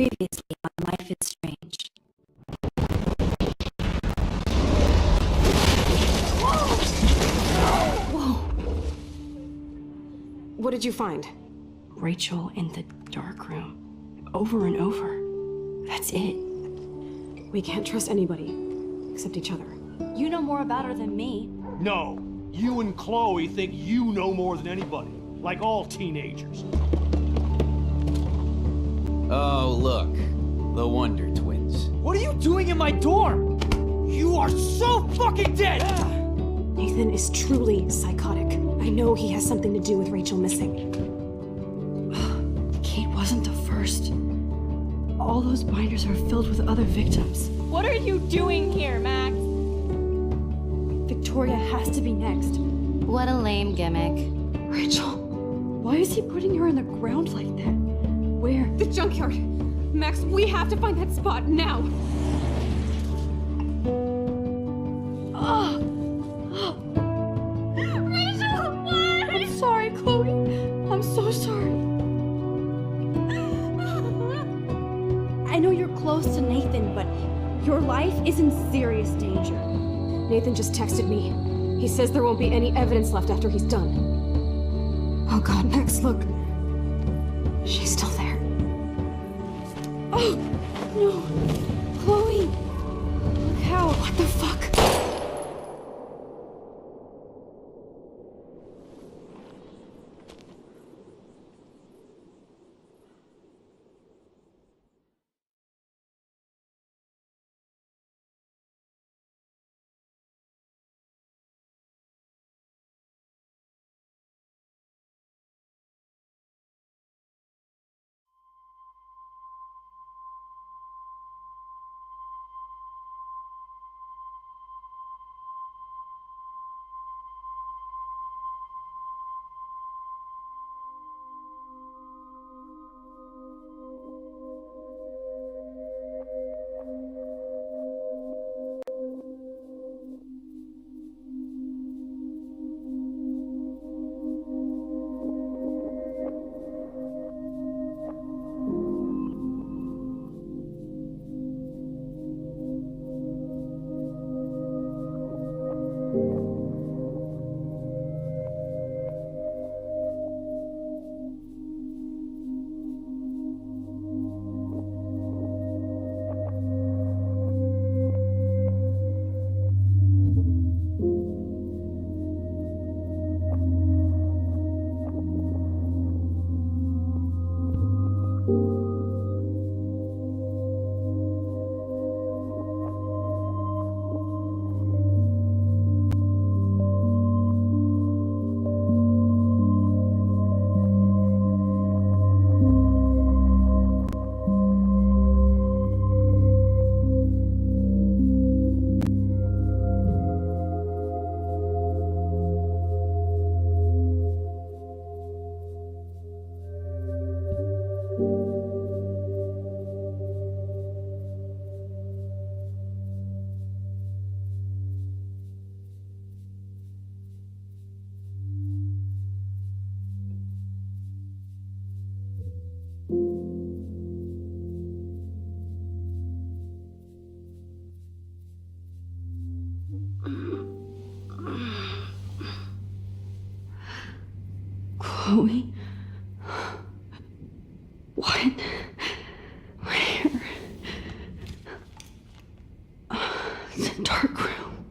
Previously on Life is Strange. Whoa! What did you find? Rachel in the dark room. Over and over. That's it. We can't trust anybody, except each other. You know more about her than me. No, you and Chloe think you know more than anybody, like all teenagers. Oh, look. The Wonder Twins. What are you doing in my dorm? You are so fucking dead! Nathan is truly psychotic. I know he has something to do with Rachel missing. Kate wasn't the first. All those binders are filled with other victims. What are you doing here, Max? Victoria has to be next. What a lame gimmick. Rachel, why is he putting her in the ground like that? Where? The junkyard! Max, we have to find that spot now! Rachel, what? I'm sorry, Chloe. I'm so sorry. I know you're close to Nathan, but your life is in serious danger. Nathan just texted me. He says there won't be any evidence left after he's done. Oh god, Max, look. She's still there. Oh, no. Chloe. Look how. What the fuck? Chloe? What? Where? The dark room.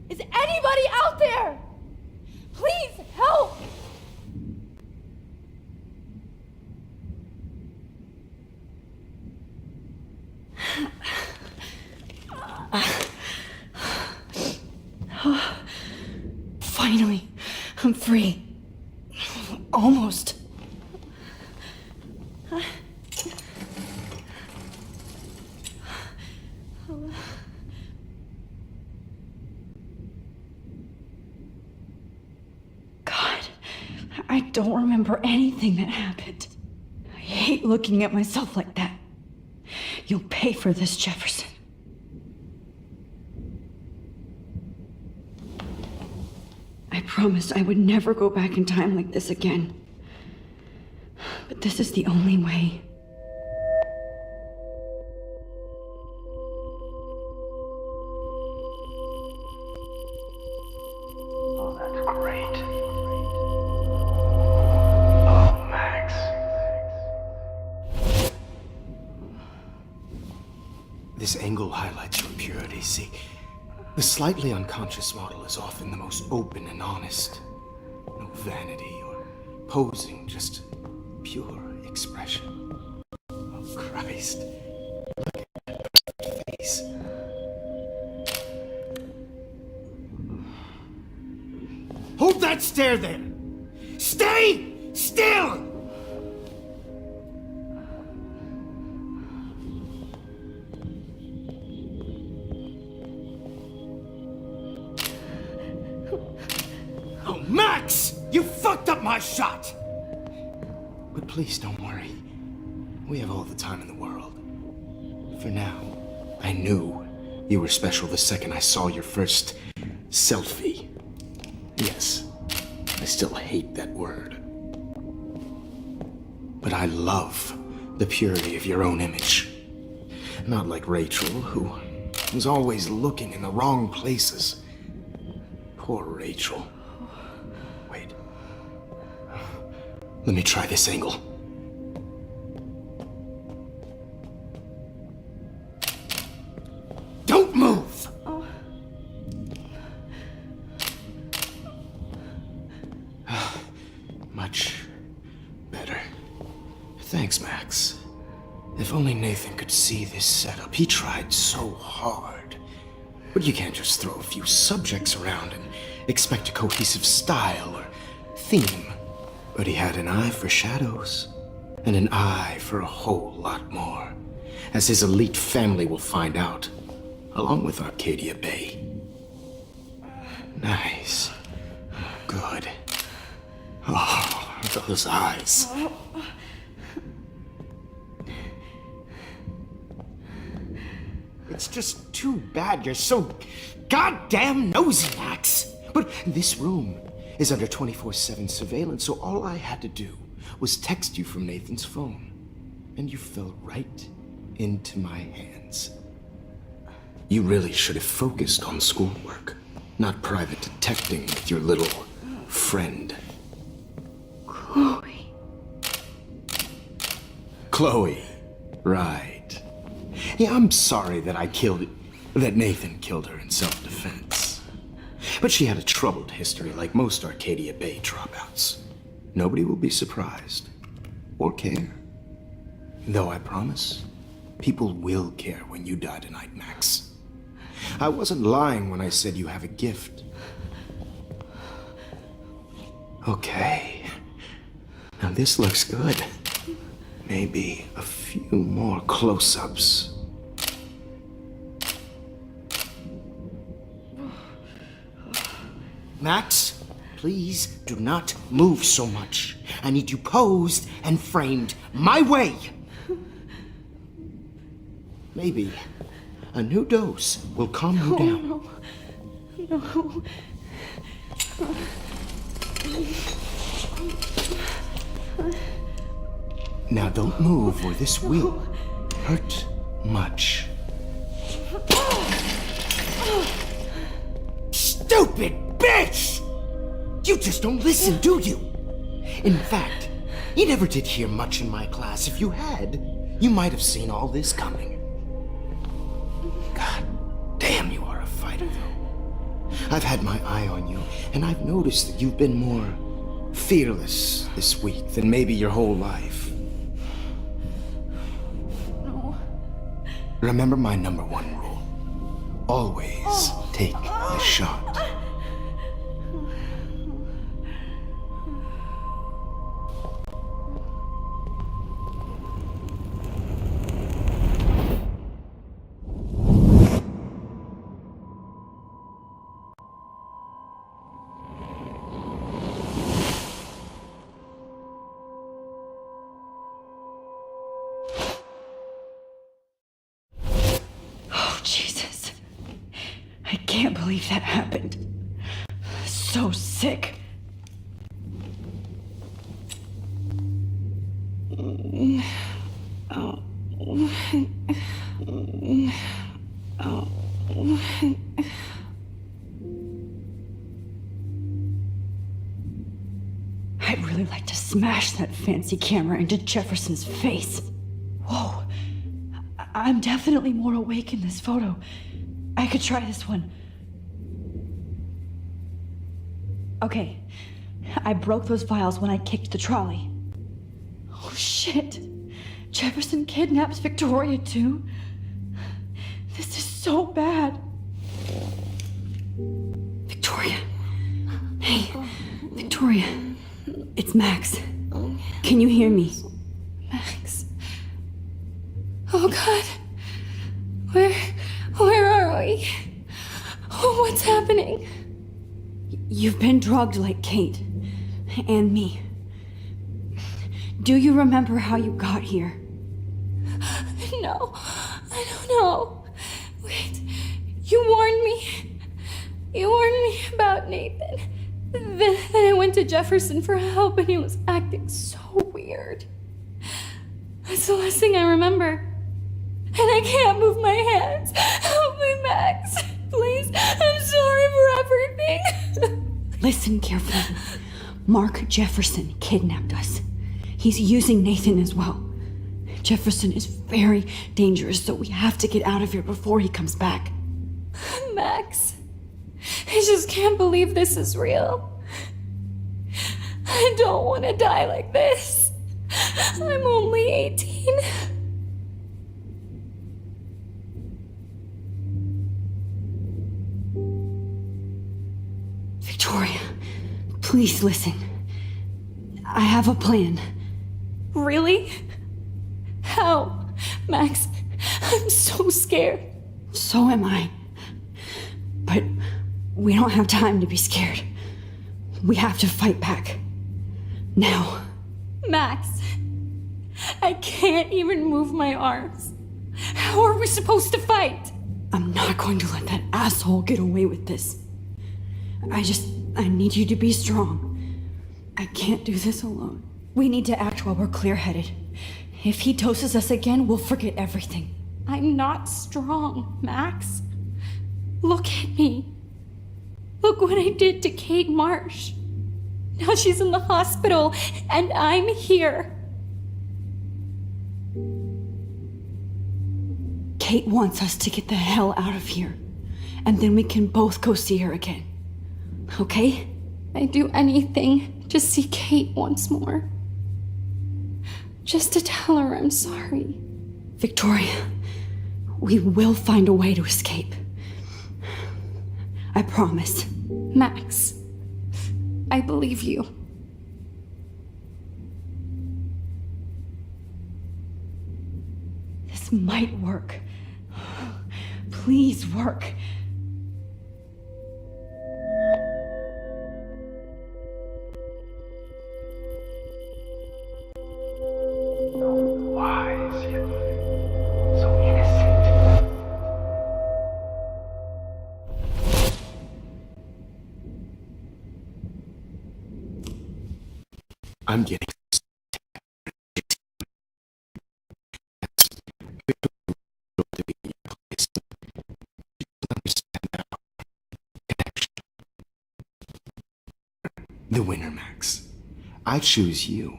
Is anybody out there? Please help! Finally, I'm free. Almost. God, I don't remember anything that happened. I hate looking at myself like that. You'll pay for this, Jefferson. I promised I would never go back in time like this again. But this is the only way. Oh, that's great. Oh, Max. This angle highlights your purity, see? The slightly unconscious model is often the most open and honest. No vanity or posing, just pure expression. Oh, Christ. Look at her face. Hold that stare there! Stay still! Oh, Max! You fucked up my shot! But please don't worry. We have all the time in the world. For now, I knew you were special the second I saw your first selfie. Yes, I still hate that word. But I love the purity of your own image. Not like Rachel, who was always looking in the wrong places. Poor Rachel. Wait. Let me try this angle. Don't move! Much better. Thanks, Max. If only Nathan could see this setup. He tried so hard. But you can't just throw a few subjects around and expect a cohesive style or theme. But he had an eye for shadows, and an eye for a whole lot more, as his elite family will find out, along with Arcadia Bay. Nice. Good. Oh, those eyes. It's just too bad you're so goddamn nosy, Max. But this room is under 24/7 surveillance, so all I had to do was text you from Nathan's phone. And you fell right into my hands. You really should have focused on schoolwork, not private detecting with your little friend. Chloe. Chloe. Right. Yeah, I'm sorry that that Nathan killed her in self-defense. But she had a troubled history like most Arcadia Bay dropouts. Nobody will be surprised. Or care. Though I promise, people will care when you die tonight, Max. I wasn't lying when I said you have a gift. Okay. Now this looks good. Maybe a few more close-ups. Max, please do not move so much. I need you posed and framed my way. Maybe a new dose will calm you down. No. Now don't move or this will hurt much. Stupid bitch! You just don't listen, do you? In fact, you never did hear much in my class. If you had, you might have seen all this coming. God damn, you are a fighter, though. I've had my eye on you, and I've noticed that you've been more fearless this week than maybe your whole life. No. Remember my #1 rule. Always take the shot. Oh, Jesus. I can't believe that happened. so sick. I'd really like to smash that fancy camera into Jefferson's face. Whoa. I'm definitely more awake in this photo. I could try this one. Okay. I broke those vials when I kicked the trolley. Oh shit. Jefferson kidnaps Victoria too? This is so bad. Victoria. Hey, Victoria. It's Max. Can you hear me? Max. Oh God. Where are we? Oh, what's happening? You've been drugged like Kate. And me. Do you remember how you got here? No, I don't know. Wait, you warned me. You warned me about Nathan. Then I went to Jefferson for help and he was acting so weird. That's the last thing I remember. And I can't move my hands. Help me, Max. Please, I'm sorry for everything. Listen carefully. Mark Jefferson kidnapped us. He's using Nathan as well. Jefferson is very dangerous, so we have to get out of here before he comes back. Max, I just can't believe this is real. I don't want to die like this. I'm only 18. Victoria, please listen. I have a plan. Really? How? Max, I'm so scared. So am I. But we don't have time to be scared. We have to fight back. Now. Max, I can't even move my arms. How are we supposed to fight? I'm not going to let that asshole get away with this. I need you to be strong. I can't do this alone. We need to act while we're clear-headed. If he doses us again, we'll forget everything. I'm not strong, Max. Look at me. Look what I did to Kate Marsh. Now she's in the hospital, and I'm here. Kate wants us to get the hell out of here. And then we can both go see her again. Okay? I'd do anything to see Kate once more. Just to tell her I'm sorry. Victoria, we will find a way to escape. I promise. Max, I believe you. This might work. Please work. Wise yet so innocent. I'm getting the winner, Max. I choose you.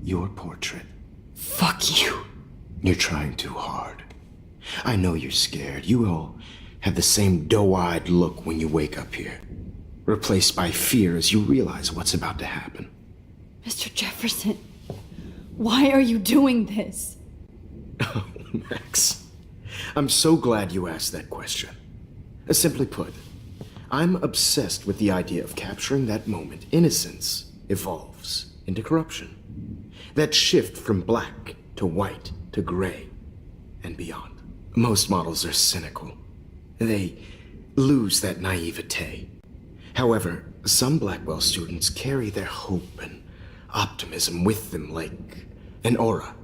Your portrait. Fuck you. You're trying too hard. I know you're scared. You all have the same doe-eyed look when you wake up here, replaced by fear as you realize what's about to happen. Mr. Jefferson, why are you doing this? Oh, Max. I'm so glad you asked that question. Simply put, I'm obsessed with the idea of capturing that moment innocence evolves into corruption. That shift from black to white to gray and beyond. Most models are cynical. They lose that naivete. However, some Blackwell students carry their hope and optimism with them like an aura.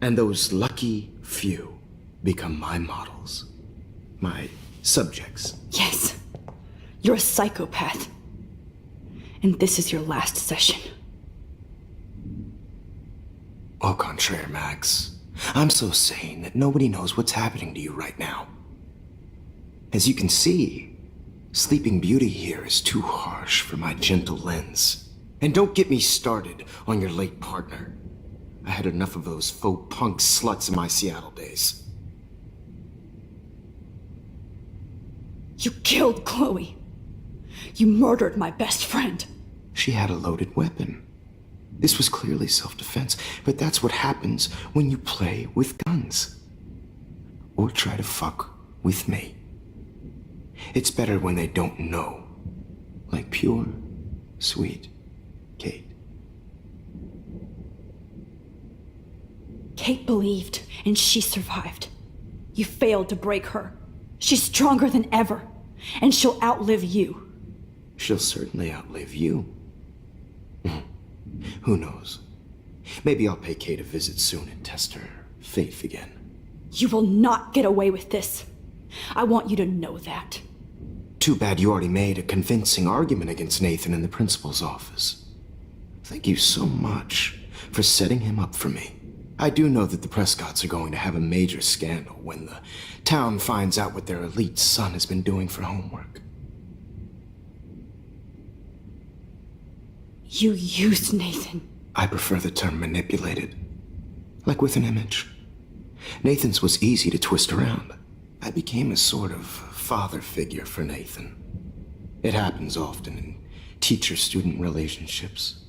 And those lucky few become my models. My subjects. Yes. You're a psychopath. and this is your last session. Au contraire, Max. I'm so sane that nobody knows what's happening to you right now. As you can see, Sleeping Beauty here is too harsh for my gentle lens. And don't get me started on your late partner. I had enough of those faux punk sluts in my Seattle days. You killed Chloe. You murdered my best friend. She had a loaded weapon. This was clearly self-defense, but that's what happens when you play with guns. Or try to fuck with me. It's better when they don't know. Like pure, sweet Kate. Kate believed, and she survived. You failed to break her. She's stronger than ever, and she'll outlive you. She'll certainly outlive you. Who knows? Maybe I'll pay Kate a visit soon and test her faith again. You will not get away with this. I want you to know that. Too bad you already made a convincing argument against Nathan in the principal's office. Thank you so much for setting him up for me. I do know that the Prescotts are going to have a major scandal when the town finds out what their elite son has been doing for homework. You used Nathan. I prefer the term manipulated. Like with an image. Nathan's was easy to twist around. I became a sort of father figure for Nathan. It happens often in teacher-student relationships.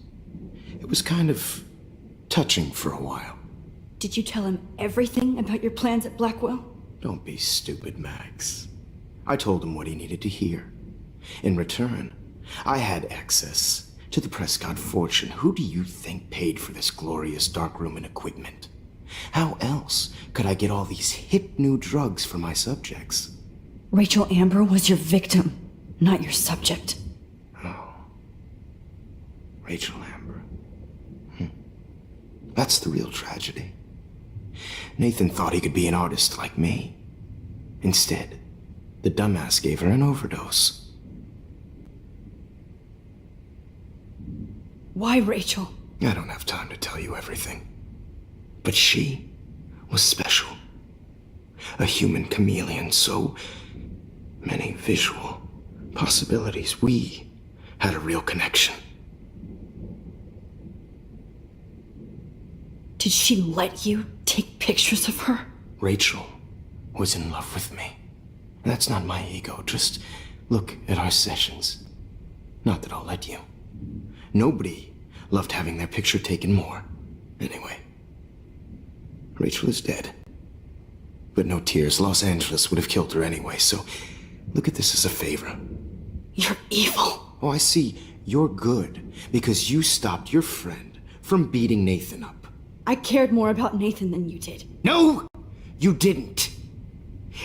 It was kind of touching for a while. Did you tell him everything about your plans at Blackwell? Don't be stupid, Max. I told him what he needed to hear. In return, I had access to the Prescott fortune. Who do you think paid for this glorious darkroom and equipment? How else could I get all these hip new drugs for my subjects? Rachel Amber was your victim, not your subject. Oh. Rachel Amber. That's the real tragedy. Nathan thought he could be an artist like me. Instead, the dumbass gave her an overdose. Why Rachel? I don't have time to tell you everything. But she was special. A human chameleon, so many visual possibilities. We had a real connection. Did she let you take pictures of her? Rachel was in love with me. That's not my ego. Just look at our sessions. Not that I'll let you. Nobody loved having their picture taken more. Anyway, Rachel is dead. But no tears. Los Angeles would have killed her anyway, so look at this as a favor. You're evil. Oh, I see. You're good because you stopped your friend from beating Nathan up. I cared more about Nathan than you did. No, you didn't.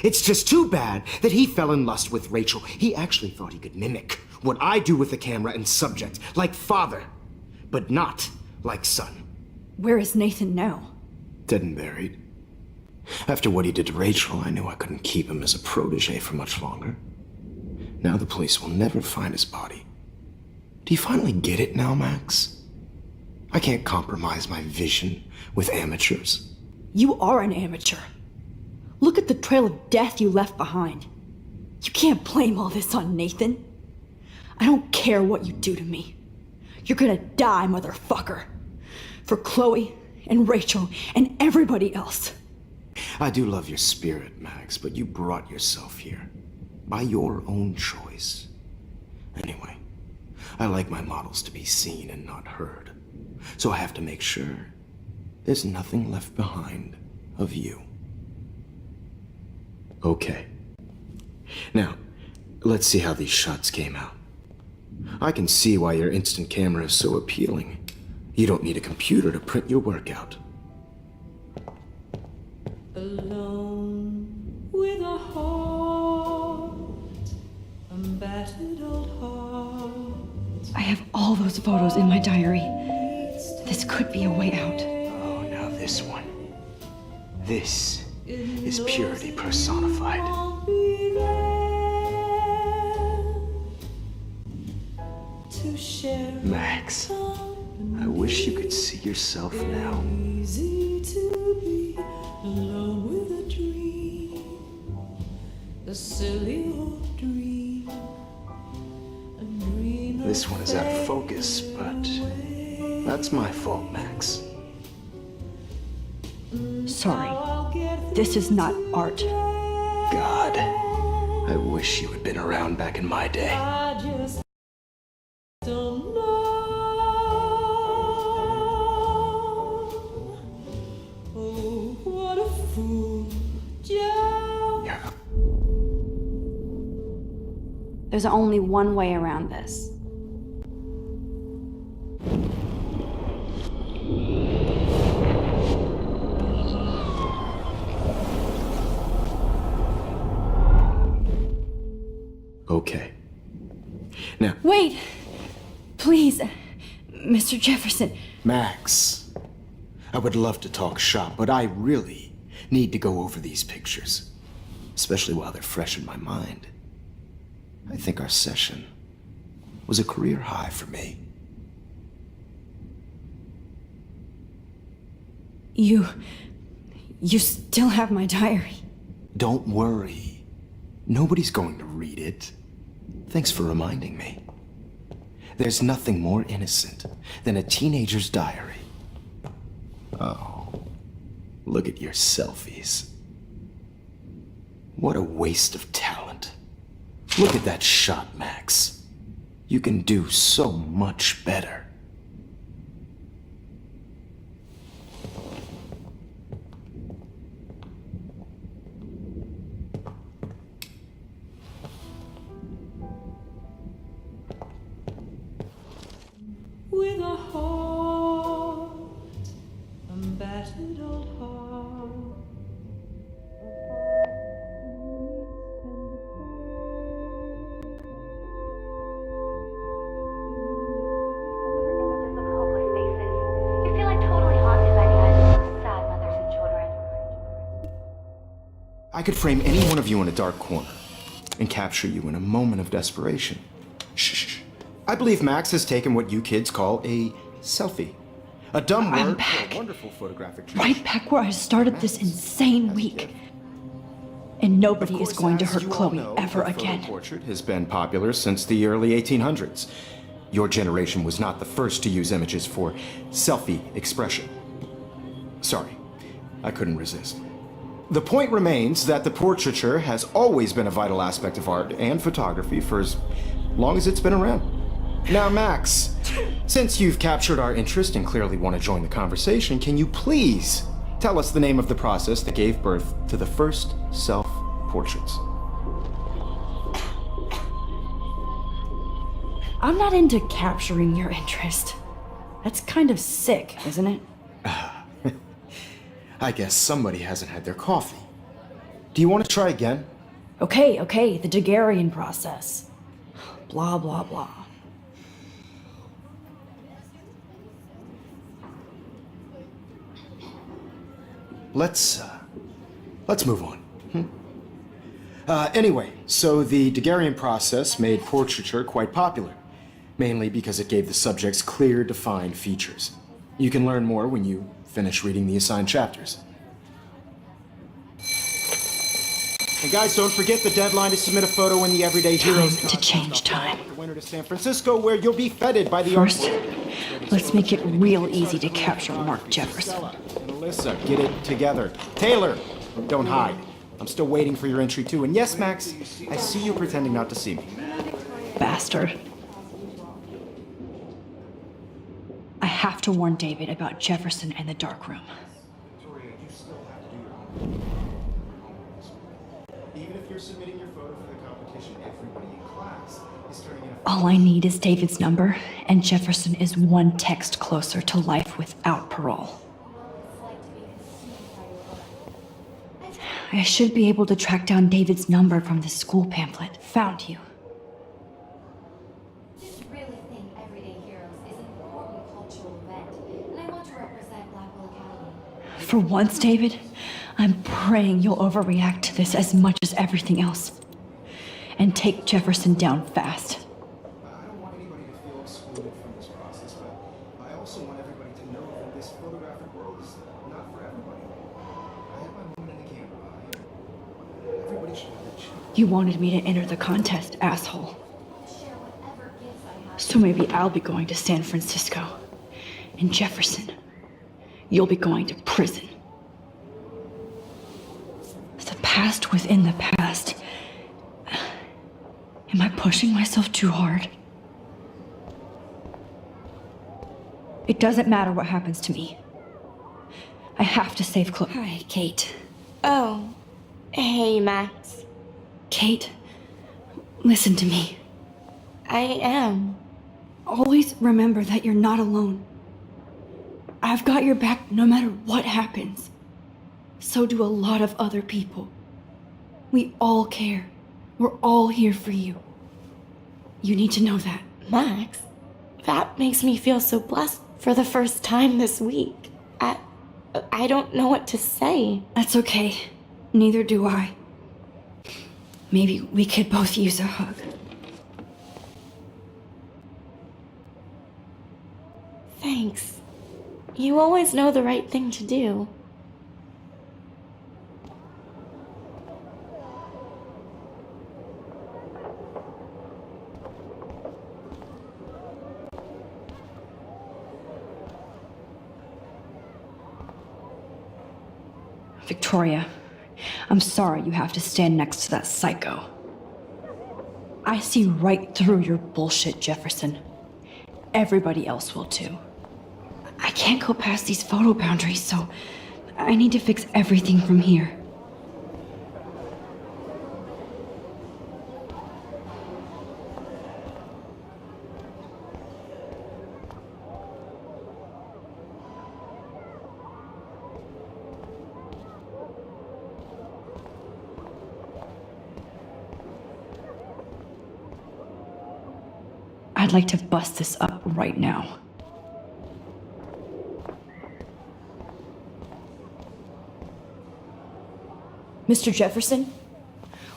It's just too bad that he fell in lust with Rachel. He actually thought he could mimic what I do with the camera and subject, like father, but not like son. Where is Nathan now? Dead and buried. After what he did to Rachel, I knew I couldn't keep him as a protege for much longer. Now the police will never find his body. Do you finally get it now, Max? I can't compromise my vision with amateurs. You are an amateur. Look at the trail of death you left behind. You can't blame all this on Nathan. I don't care what you do to me. You're gonna die, motherfucker. For Chloe and Rachel and everybody else. I do love your spirit, Max, but you brought yourself here. By your own choice. Anyway, I like my models to be seen and not heard. So I have to make sure there's nothing left behind of you. Okay. Now, let's see how these shots came out. I can see why your instant camera is so appealing. You don't need a computer to print your work out. Alone with a heart, a battered old heart. I have all those photos in my diary. This could be a way out. Oh, now this one. This is purity personified. to share. Max, I wish you could see yourself now. Easy to be alone with a dream, a silly old dream, a dream. This one is out of focus, but that's my fault, Max. Sorry. This is not art. God, I wish you had been around back in my day. I just don't know. Oh, what a fool, Joe. Yeah. There's only one way around this. Okay. Now, Wait! Please, Mr. Jefferson. Max, I would love to talk shop, but I really need to go over these pictures, especially while they're fresh in my mind. I think our session was a career high for me. You still have my diary. Don't worry. Nobody's going to read it. Thanks for reminding me. There's nothing more innocent than a teenager's diary. Oh, look at your selfies. What a waste of talent. Look at that shot, Max. You can do so much better. With a heart, a battered old heart. Images of hopeless faces. You feel like totally haunted by the eyes of sad mothers and children. I could frame any one of you in a dark corner and capture you in a moment of desperation. Shh. I believe Max has taken what you kids call a selfie. A dumb I'm word back. for a wonderful photographic treat. Right back where I started this insane week. And nobody is going to hurt Chloe ever again. Portrait has been popular since the early 1800s. Your generation was not the first to use images for selfie expression. Sorry, I couldn't resist. The point remains that the portraiture has always been a vital aspect of art and photography for as long as it's been around. Now, Max, since you've captured our interest and clearly want to join the conversation, can you please tell us the name of the process that gave birth to the first self-portraits? I'm not into capturing your interest. That's kind of sick, isn't it? I guess somebody hasn't had their coffee. Do you want to try again? Okay, the Daguerrean process. Blah, blah, blah. Let's move on. Anyway, so the Daguerrean process made portraiture quite popular, mainly because it gave the subjects clear, defined features. You can learn more when you finish reading the assigned chapters. And guys, don't forget the deadline to submit a photo in the Everyday Heroes Time to change time. The winter to San Francisco, where you'll be feted by the First, let's make it real easy to capture Mark Jefferson. And Alyssa, get it together. Taylor, don't hide. I'm still waiting for your entry too. And yes, Max, I see you pretending not to see me. Bastard. I have to warn David about Jefferson and the dark room. Even if you're submitting your photo for the competition, everybody in class is turning in a... All I need is David's number, and Jefferson is one text closer to life without parole. I should be able to track down David's number from the school pamphlet. Found you. Just really think Everyday Heroes is an important cultural event, and I want to represent Blackwell Academy. For once, David, I'm praying you'll overreact to this as much as everything else. And take Jefferson down fast. I don't want anybody to feel excluded from this process, but I also want everybody to know that this photographic world is not for everybody. I have my moment in the camera. Everybody should have a chance. You wanted me to enter the contest, asshole. Share whatever gifts I have. So maybe I'll be going to San Francisco. And Jefferson, you'll be going to prison. The past within the past. Am I pushing myself too hard? It doesn't matter what happens to me. I have to save Chloe. Hi, Kate. Oh, hey, Max. Kate, listen to me. I am. Always remember that you're not alone. I've got your back no matter what happens. So do a lot of other people. We all care. We're all here for you. You need to know that. Max, that makes me feel so blessed for the first time this week. I don't know what to say. That's okay. Neither do I. Maybe we could both use a hug. Thanks. You always know the right thing to do. Victoria, I'm sorry you have to stand next to that psycho. I see right through your bullshit, Jefferson. Everybody else will too. I can't go past these photo boundaries, so I need to fix everything from here. I'd like to bust this up right now. Mr. Jefferson?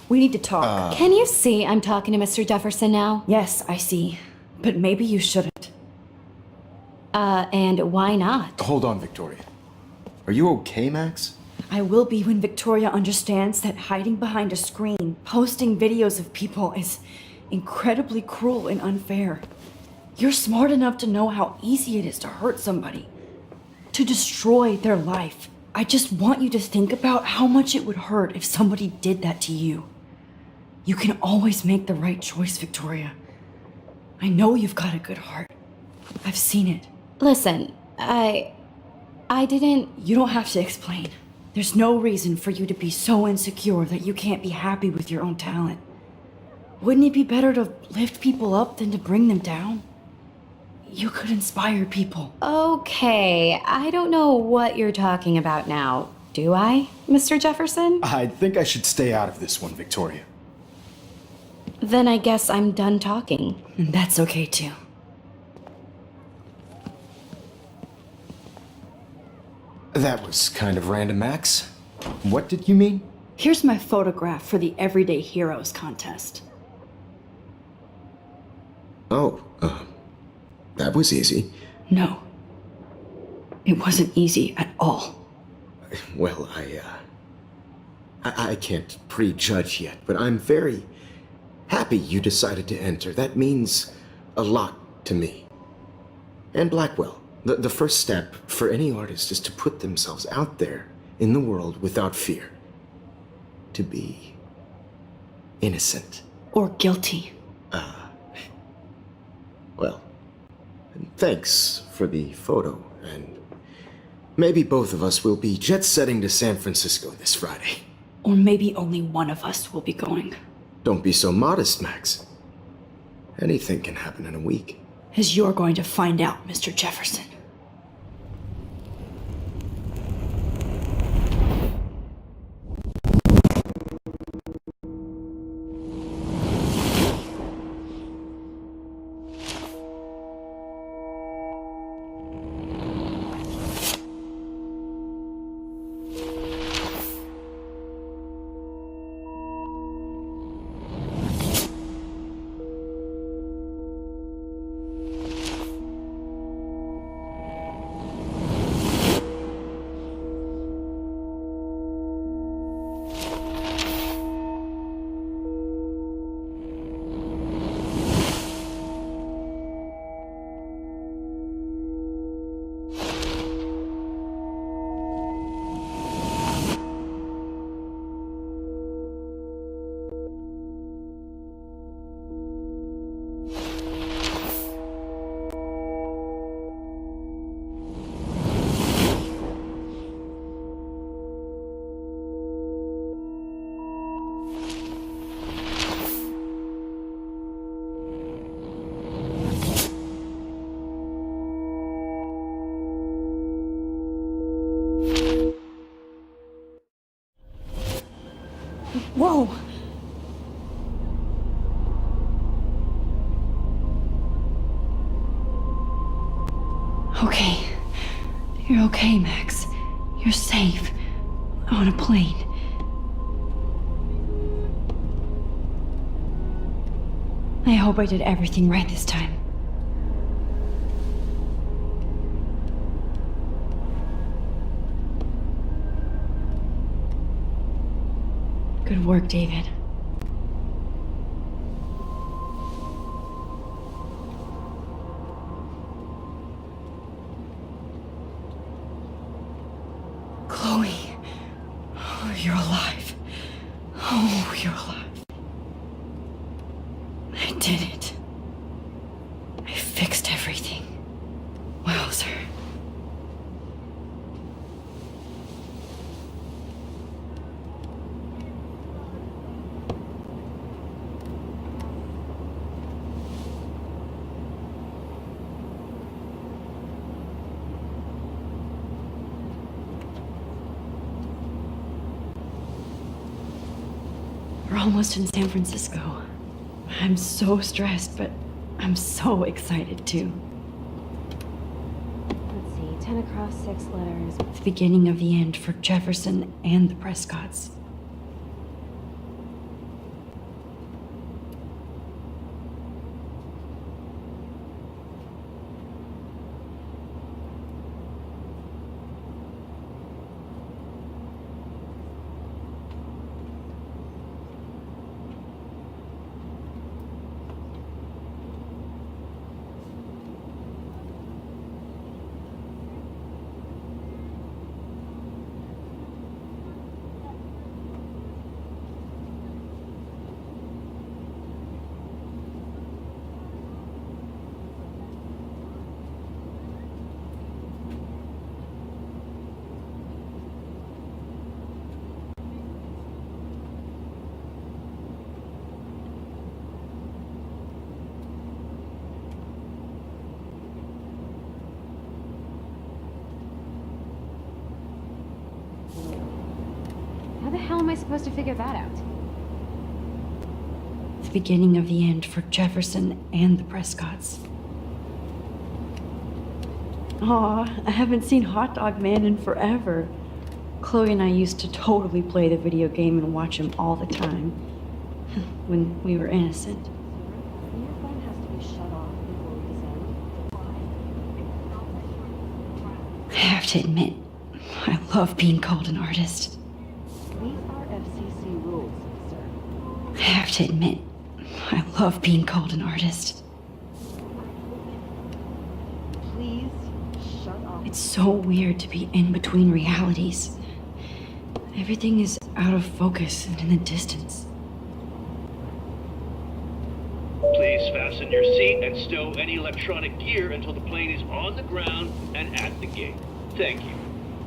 We need to talk. Can you see I'm talking to Mr. Jefferson now? Yes, I see. But maybe you shouldn't. And why not? Hold on, Victoria. Are you okay, Max? I will be when Victoria understands that hiding behind a screen, posting videos of people is incredibly cruel and unfair. You're smart enough to know how easy it is to hurt somebody, to destroy their life. I just want you to think about how much it would hurt if somebody did that to you. You can always make the right choice, Victoria. I know you've got a good heart. I've seen it. Listen, I didn't... You don't have to explain. There's no reason for you to be so insecure that you can't be happy with your own talent. Wouldn't it be better to lift people up than to bring them down? You could inspire people. Okay, I don't know what you're talking about now. Do I, Mr. Jefferson? I think I should stay out of this one, Victoria. Then I guess I'm done talking. And that's okay too. That was kind of random, Max. What did you mean? Here's my photograph for the Everyday Heroes contest. Oh, that was easy. No. It wasn't easy at all. Well, I can't prejudge yet, but I'm very happy you decided to enter. That means a lot to me. And Blackwell. The first step for any artist is to put themselves out there in the world without fear. To be innocent. Or guilty. Well, thanks for the photo, and maybe both of us will be jet-setting to San Francisco this Friday. Or maybe only one of us will be going. Don't be so modest, Max. Anything can happen in a week. As you're going to find out, Mr. Jefferson. Whoa! Okay. You're okay, Max. You're safe. On a plane. I hope I did everything right this time. Good work, David. Chloe. Oh, you're alive. Oh, you're alive. I did it. I fixed everything. Wowzer. We're almost in San Francisco. I'm so stressed, but I'm so excited too. Let's see, 10 across, 6 letters. The beginning of the end for Jefferson and the Prescotts. How the hell am I supposed to figure that out? The beginning of the end for Jefferson and the Prescotts. Aw, I haven't seen Hot Dog Man in forever. Chloe and I used to totally play the video game and watch him all the time. When we were innocent. Your phone has to be shut off before we descend. I have to admit, I love being called an artist. These are FCC rules, sir. I have to admit, I love being called an artist. Please shut off. It's so weird to be in between realities. Everything is out of focus and in the distance. Please fasten your seat and stow any electronic gear until the plane is on the ground and at the gate. Thank you.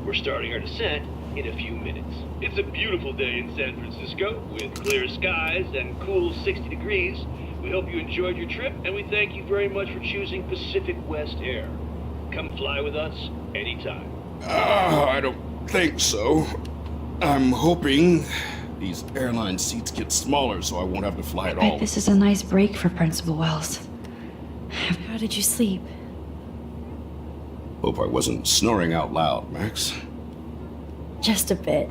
We're starting our descent in a few minutes. It's a beautiful day in San Francisco with clear skies and cool 60 degrees. We hope you enjoyed your trip and we thank you very much for choosing Pacific West Air. Come fly with us anytime. I don't think so. I'm hoping these airline seats get smaller so I won't have to fly at I bet all. this is a nice break for Principal Wells. How did you sleep? Hope I wasn't snoring out loud, Max. Just a bit.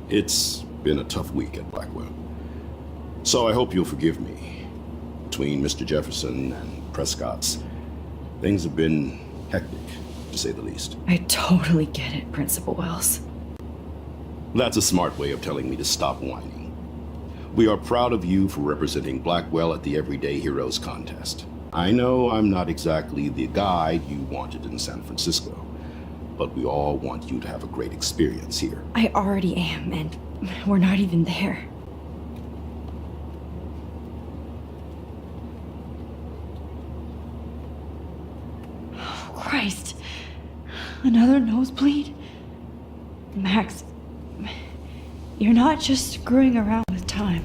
It's been a tough week at Blackwell. So I hope you'll forgive me. Between Mr. Jefferson and Prescott's, things have been hectic, to say the least. I totally get it, Principal Wells. That's a smart way of telling me to stop whining. We are proud of you for representing Blackwell at the Everyday Heroes contest. I know I'm not exactly the guide you wanted in San Francisco, but we all want you to have a great experience here. I already am, and we're not even there. Oh, Christ. Another nosebleed? Max, you're not just screwing around with time.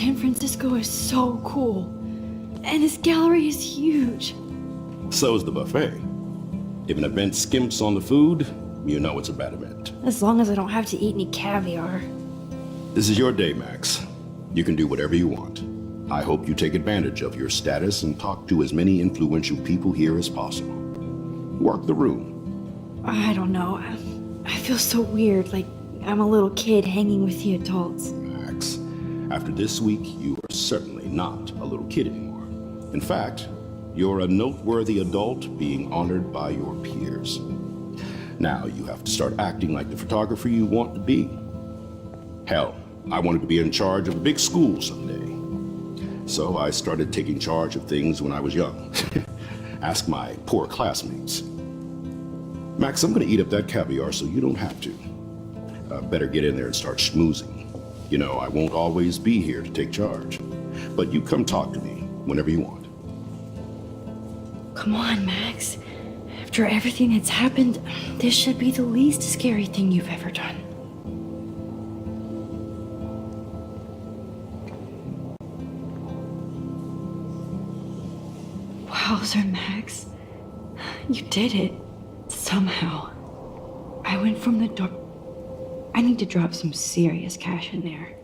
San Francisco is so cool. And this gallery is huge. So's the buffet. If an event skimps on the food, you know it's a bad event. As long as I don't have to eat any caviar. This is your day, Max. You can do whatever you want. I hope you take advantage of your status and talk to as many influential people here as possible. Work the room. I don't know. I feel so weird, like I'm a little kid hanging with the adults. Max, after this week, you are certainly not a little kid anymore. In fact, you're a noteworthy adult being honored by your peers. Now you have to start acting like the photographer you want to be. Hell, I wanted to be in charge of a big school someday. So I started taking charge of things when I was young. Ask my poor classmates. Max, I'm gonna eat up that caviar so you don't have to. Better get in there and start schmoozing. You know, I won't always be here to take charge. But you come talk to me whenever you want. Come on, Max. After everything that's happened, this should be the least scary thing you've ever done. Wowzer, Max. You did it. Somehow. I went from the door. I need to drop some serious cash in there.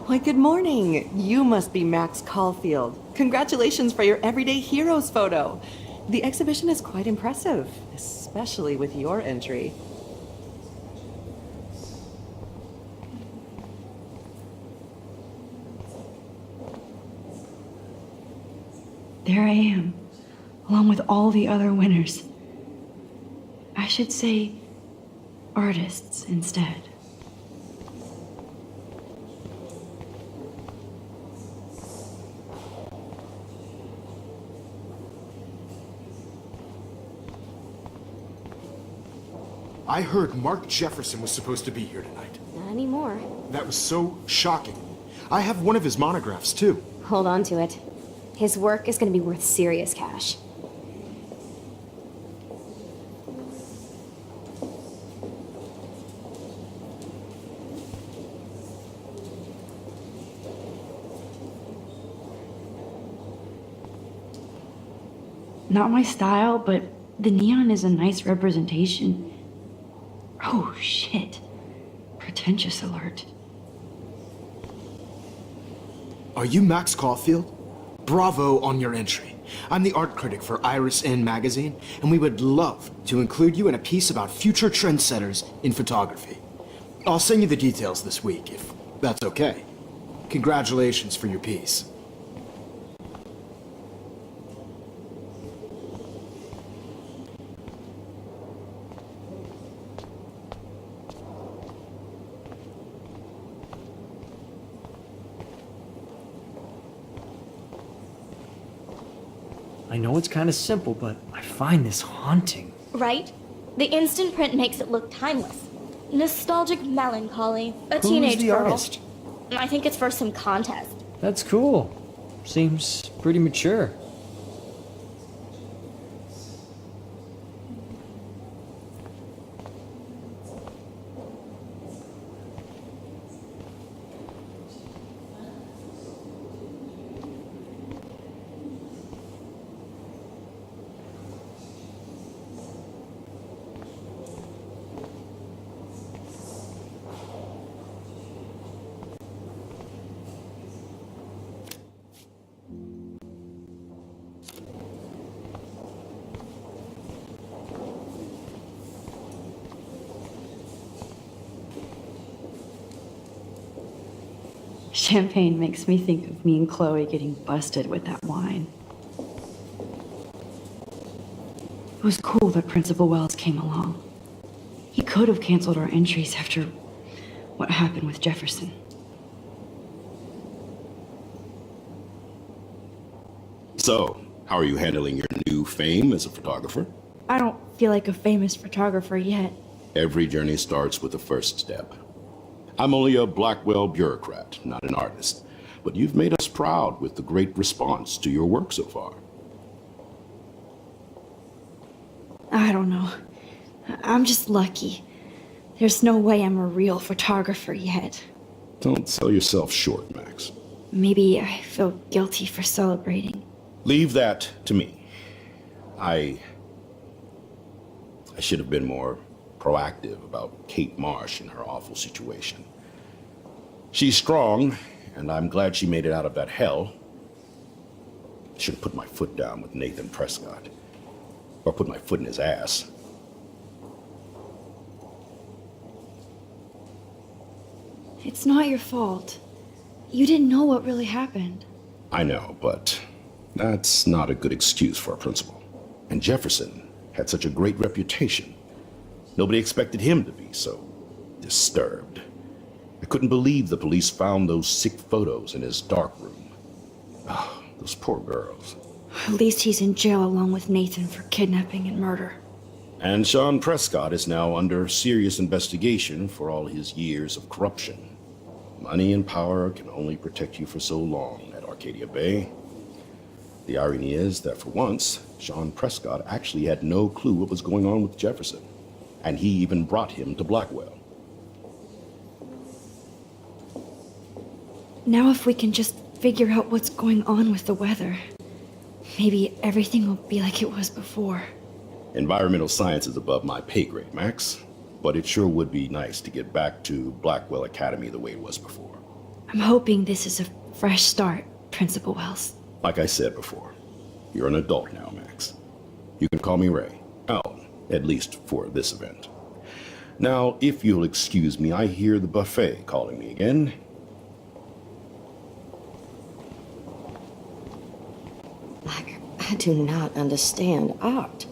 Why, good morning. You must be Max Caulfield. Congratulations for your Everyday Heroes photo. The exhibition is quite impressive, especially with your entry. There I am, along with all the other winners. I should say artists instead. I heard Mark Jefferson was supposed to be here tonight. Not anymore. That was so shocking. I have one of his monographs, too. Hold on to it. His work is going to be worth serious cash. Not my style, but the neon is a nice representation. Oh, shit. Pretentious alert. Are you Max Caulfield? Bravo on your entry. I'm the art critic for Iris N magazine, and we would love to include you in a piece about future trendsetters in photography. I'll send you the details this week, if that's okay. Congratulations for your piece. I know it's kind of simple, but I find this haunting. Right? The instant print makes it look timeless. Nostalgic melancholy. A Who's teenage the girl. artist? I think it's for some contest. That's cool. Seems pretty mature. Champagne makes me think of me and Chloe getting busted with that wine. It was cool that Principal Wells came along. He could have canceled our entries after what happened with Jefferson. So, how are you handling your new fame as a photographer? I don't feel like a famous photographer yet. Every journey starts with the first step. I'm only a Blackwell bureaucrat, not an artist. But you've made us proud with the great response to your work so far. I don't know. I'm just lucky. There's no way I'm a real photographer yet. Don't sell yourself short, Max. Maybe I feel guilty for celebrating. Leave that to me. I should have been more proactive about Kate Marsh and her awful situation. She's strong, and I'm glad she made it out of that hell. I should have put my foot down with Nathan Prescott. Or put my foot in his ass. It's not your fault. You didn't know what really happened. I know, but that's not a good excuse for a principal. And Jefferson had such a great reputation. Nobody expected him to be so disturbed. I couldn't believe the police found those sick photos in his dark room. Oh, those poor girls. At least he's in jail along with Nathan for kidnapping and murder. And Sean Prescott is now under serious investigation for all his years of corruption. Money and power can only protect you for so long at Arcadia Bay. The irony is that for once, Sean Prescott actually had no clue what was going on with Jefferson. And he even brought him to Blackwell. Now if we can just figure out what's going on with the weather, maybe everything will be like it was before. Environmental science is above my pay grade, Max. But it sure would be nice to get back to Blackwell Academy the way it was before. I'm hoping this is a fresh start, Principal Wells. Like I said before, you're an adult now, Max. You can call me Ray. Oh, at least for this event. Now, if you'll excuse me, I hear the buffet calling me again. I do not understand art.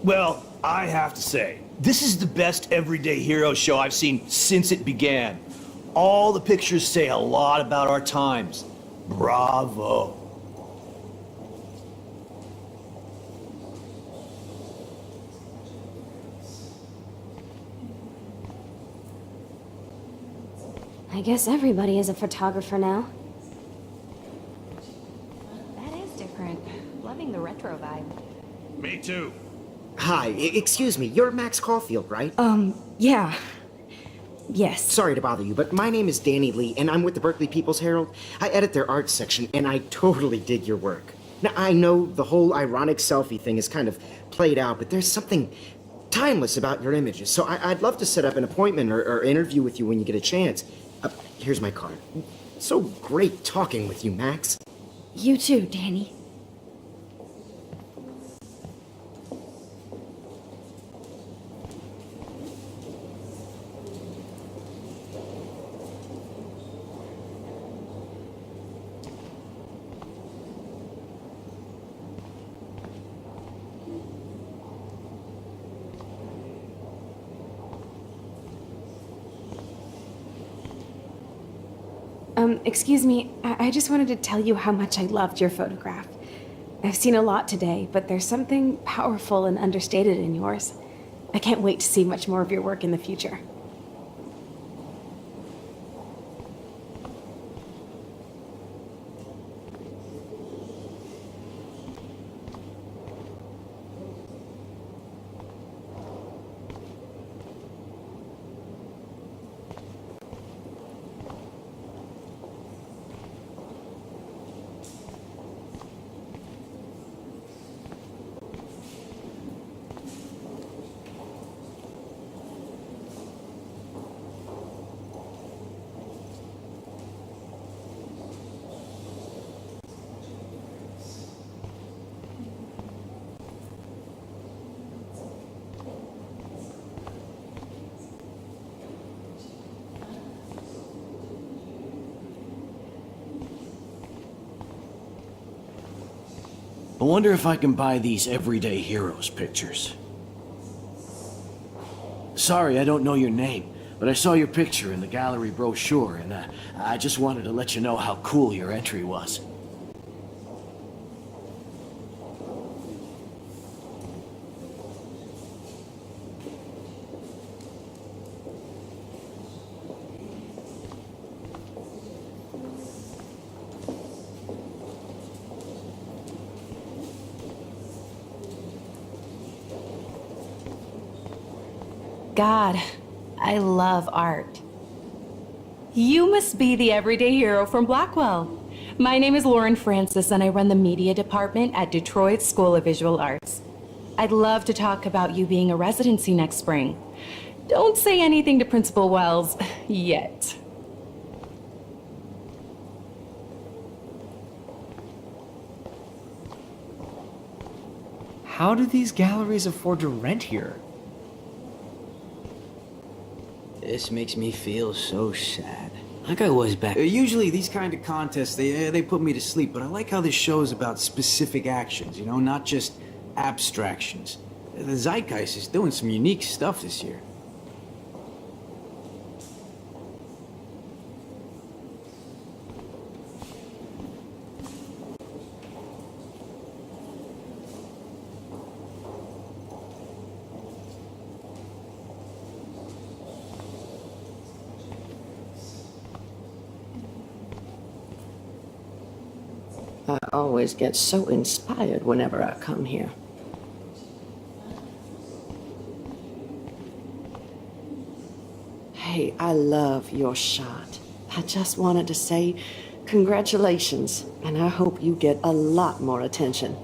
Well, I have to say, this is the best Everyday Hero show I've seen since it began. All the pictures say a lot about our times. Bravo. I guess everybody is a photographer now. That is different. Loving the retro vibe. Me too. Hi, excuse me, you're Max Caulfield, right? Yeah. Yes. Sorry to bother you, but my name is Danny Lee, and I'm with the Berkeley People's Herald. I edit their art section, and I totally dig your work. Now, I know the whole ironic selfie thing is kind of played out, but there's something timeless about your images, so I'd love to set up an appointment or interview with you when you get a chance. Here's my card. So great talking with you, Max. You too, Danny. Excuse me, I just wanted to tell you how much I loved your photograph. I've seen a lot today, but there's something powerful and understated in yours. I can't wait to see much more of your work in the future. I wonder if I can buy these everyday heroes pictures. Sorry, I don't know your name, but I saw your picture in the gallery brochure, and I just wanted to let you know how cool your entry was. God, I love art. You must be the everyday hero from Blackwell. My name is Lauren Francis, and I run the media department at Detroit School of Visual Arts. I'd love to talk about you being a residency next spring. Don't say anything to Principal Wells yet. How do these galleries afford to rent here? This makes me feel so sad. Like I was back. Usually these kind of contests, they put me to sleep, but I like how this show's about specific actions, you know, not just abstractions. The Zeitgeist is doing some unique stuff this year. I always get so inspired whenever I come here. Hey, I love your shot. I just wanted to say congratulations, and I hope you get a lot more attention.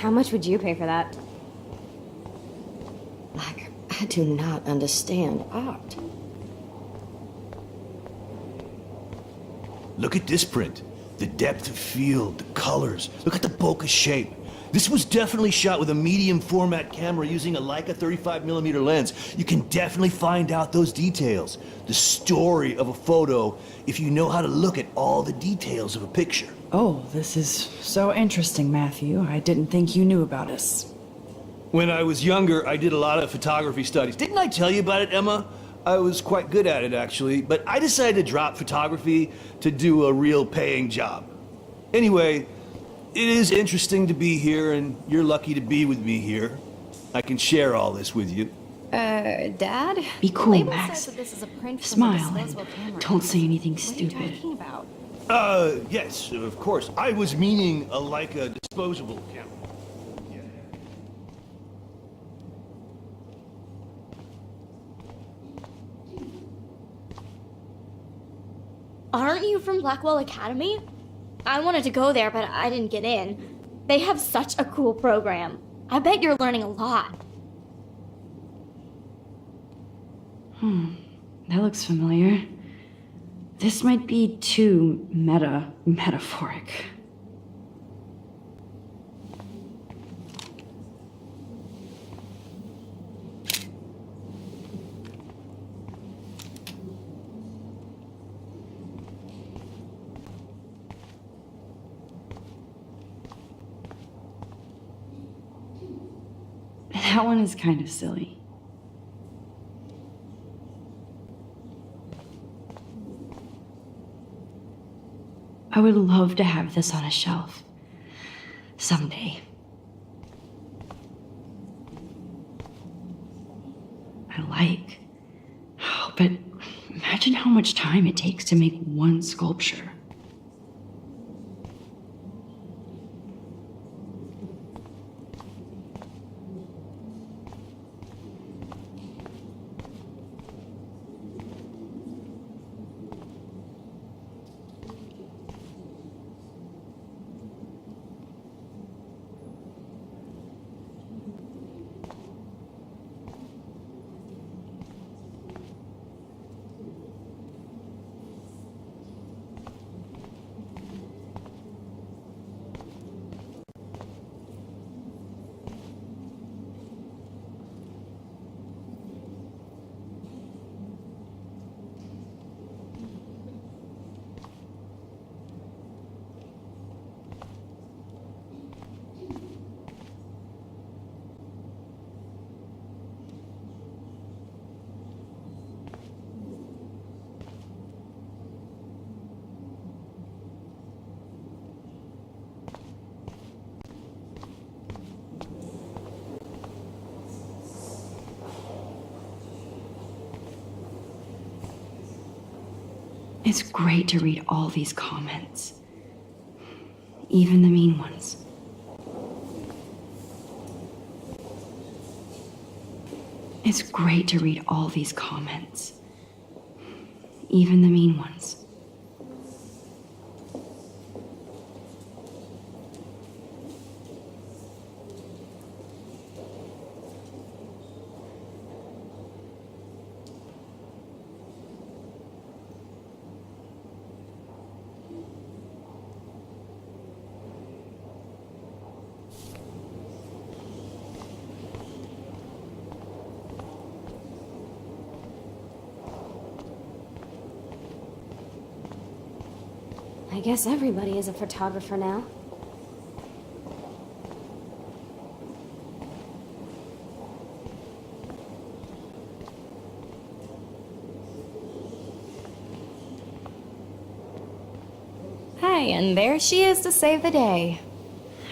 How much would you pay for that? Like, I do not understand art. Look at this print. The depth of field, the colors. Look at the bokeh shape. This was definitely shot with a medium format camera using a Leica 35mm lens. You can definitely find out those details. The story of a photo if you know how to look at all the details of a picture. Oh, this is so interesting, Matthew. I didn't think you knew about us. When I was younger, I did a lot of photography studies. Didn't I tell you about it, Emma? I was quite good at it, actually, but I decided to drop photography to do a real paying job. Anyway, it is interesting to be here, and you're lucky to be with me here. I can share all this with you. Dad? Be cool, The label Max. says that this is a print from a Smile disposable and camera. don't say anything What are stupid. you talking about? Yes, of course. I was meaning a Leica disposable camera. Yeah. Aren't you from Blackwell Academy? I wanted to go there, but I didn't get in. They have such a cool program. I bet you're learning a lot. That looks familiar. This might be too metaphoric. That one is kind of silly. I would love to have this on a shelf. Someday. I like. Oh, but imagine how much time it takes to make one sculpture. It's great to read all these comments, even the mean ones. It's great to read all these comments, even the mean ones. I guess everybody is a photographer now. Hi, and there she is to save the day.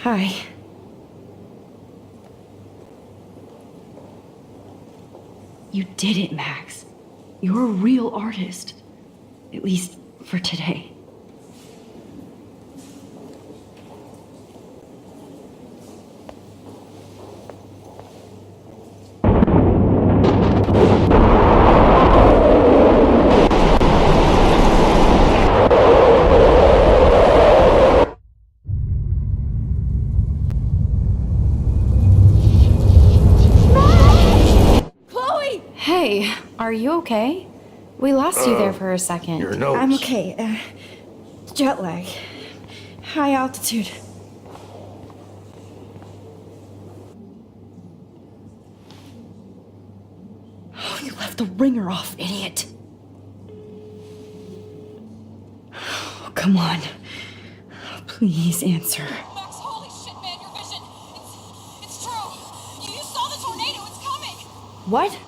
Hi. You did it, Max. You're a real artist. At least for today. Hey, are you okay? We lost you there for a second. Your nose. I'm okay. Jet lag. High altitude. Oh, you left the ringer off, idiot. Oh, come on. Please answer. Max, holy shit, man, your vision. It's true. You saw the tornado. It's coming. What?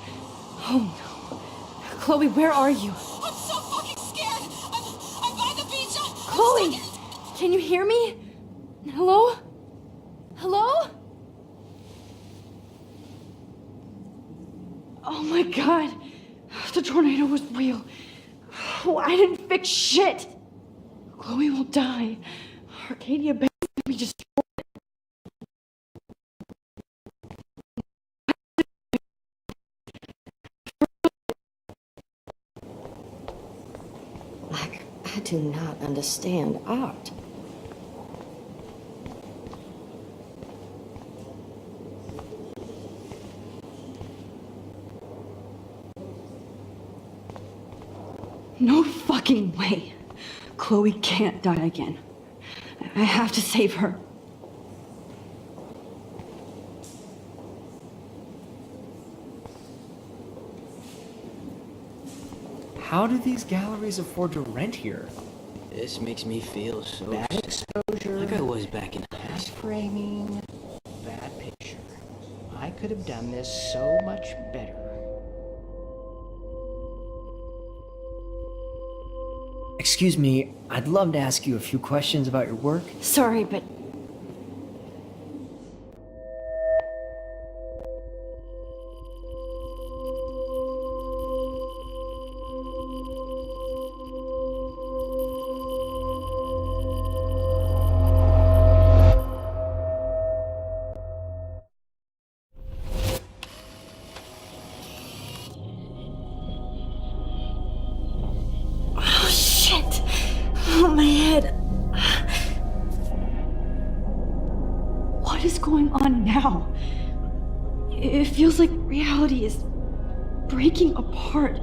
Oh no. Chloe, where are you? I'm so fucking scared. I'm by the beach. Chloe! Can you hear me? Hello? Hello? Oh my god. The tornado was real. Oh, I didn't fix shit. Chloe will die. Arcadia Bay will be destroyed. Like, I do not understand art. No fucking way. Chloe can't die again. I have to save her. How do these galleries afford to rent here? This makes me feel so Bad exposure. like I was back in high Bad school. framing. Bad picture. I could have done this so much better. Excuse me, I'd love to ask you a few questions about your work. Sorry, but oh shit. Oh, my head. What is going on now? It feels like reality is breaking apart.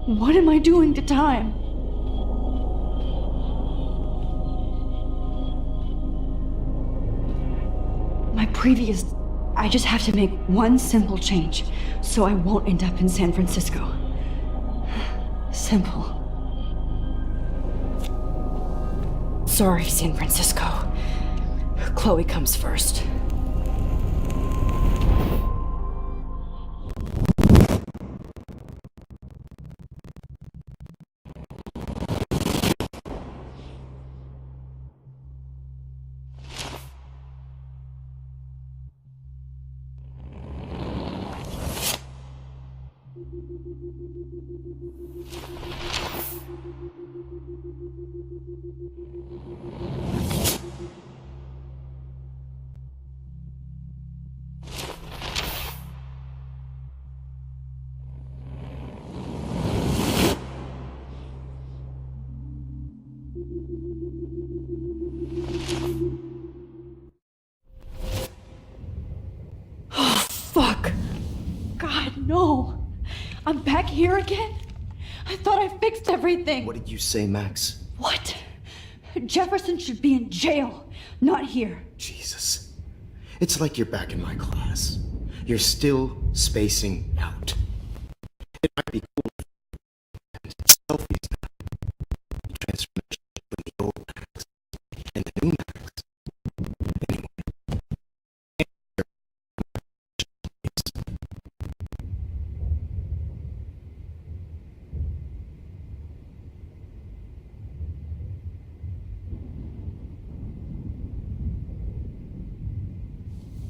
What am I doing to time? I just have to make one simple change so I won't end up in San Francisco. Simple. Sorry, San Francisco. Chloe comes first. Fuck! God, no! I'm back here again? I thought I fixed everything! What did you say, Max? What? Jefferson should be in jail, not here. Jesus. It's like you're back in my class. You're still spacing out. It might be cool and selfies now. Transformation between the old Max and the new Max. Anyway.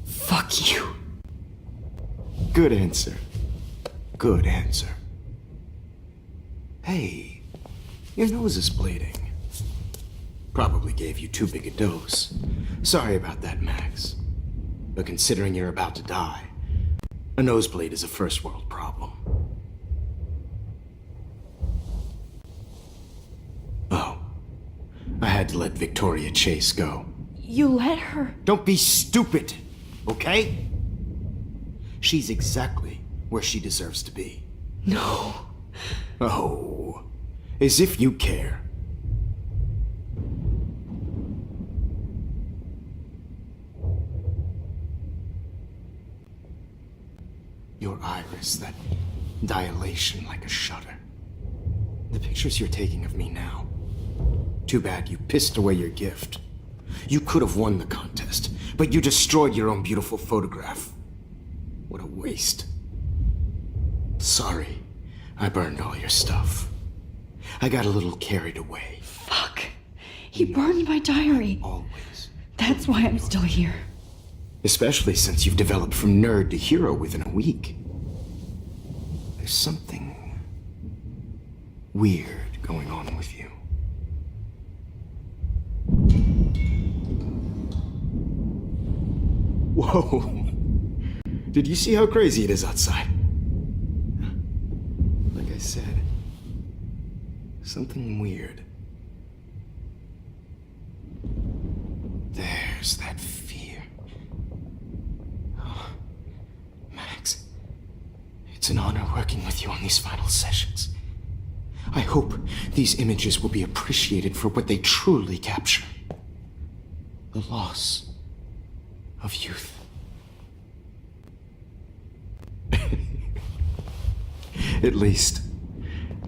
Fuck you. Good answer. Good answer. Hey, your nose is bleeding. Probably gave you too big a dose. Sorry about that, Max. But considering you're about to die, a nosebleed is a first world problem. Oh, I had to let Victoria Chase go. You let her? Don't be stupid, okay? She's exactly where she deserves to be. No. Oh, as if you care. Your iris, that dilation like a shutter. The pictures you're taking of me now. Too bad you pissed away your gift. You could have won the contest, but you destroyed your own beautiful photograph. What a waste. Sorry, I burned all your stuff. I got a little carried away. Fuck. He burned my diary. Always. That's why I'm still here. Especially since you've developed from nerd to hero within a week. There's something weird going on with you. Whoa. Did you see how crazy it is outside? Like I said, something weird. There's that fear. Oh, Max, it's an honor working with you on these final sessions. I hope these images will be appreciated for what they truly capture. The loss of youth. At least,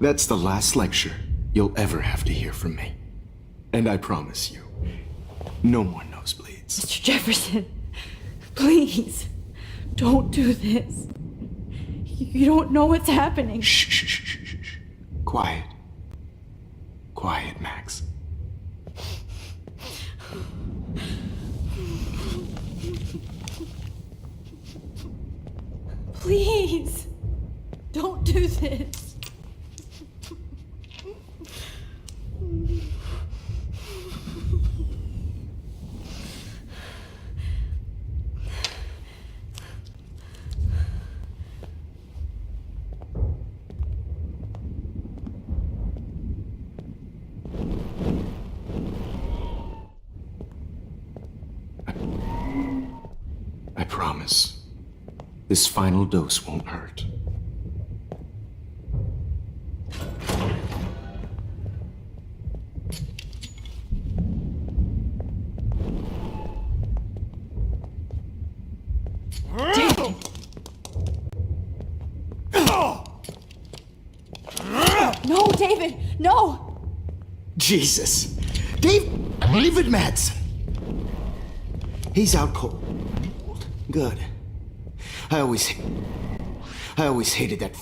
that's the last lecture you'll ever have to hear from me. And I promise you, no more nosebleeds. Mr. Jefferson, please, don't do this. You don't know what's happening. Shh, shh, shh, shh, shh. Quiet. Quiet, Max. Please, don't do this. I promise. This final dose won't hurt. David! No, David! No! Jesus! David Madsen! He's out cold. Good. I always hated that.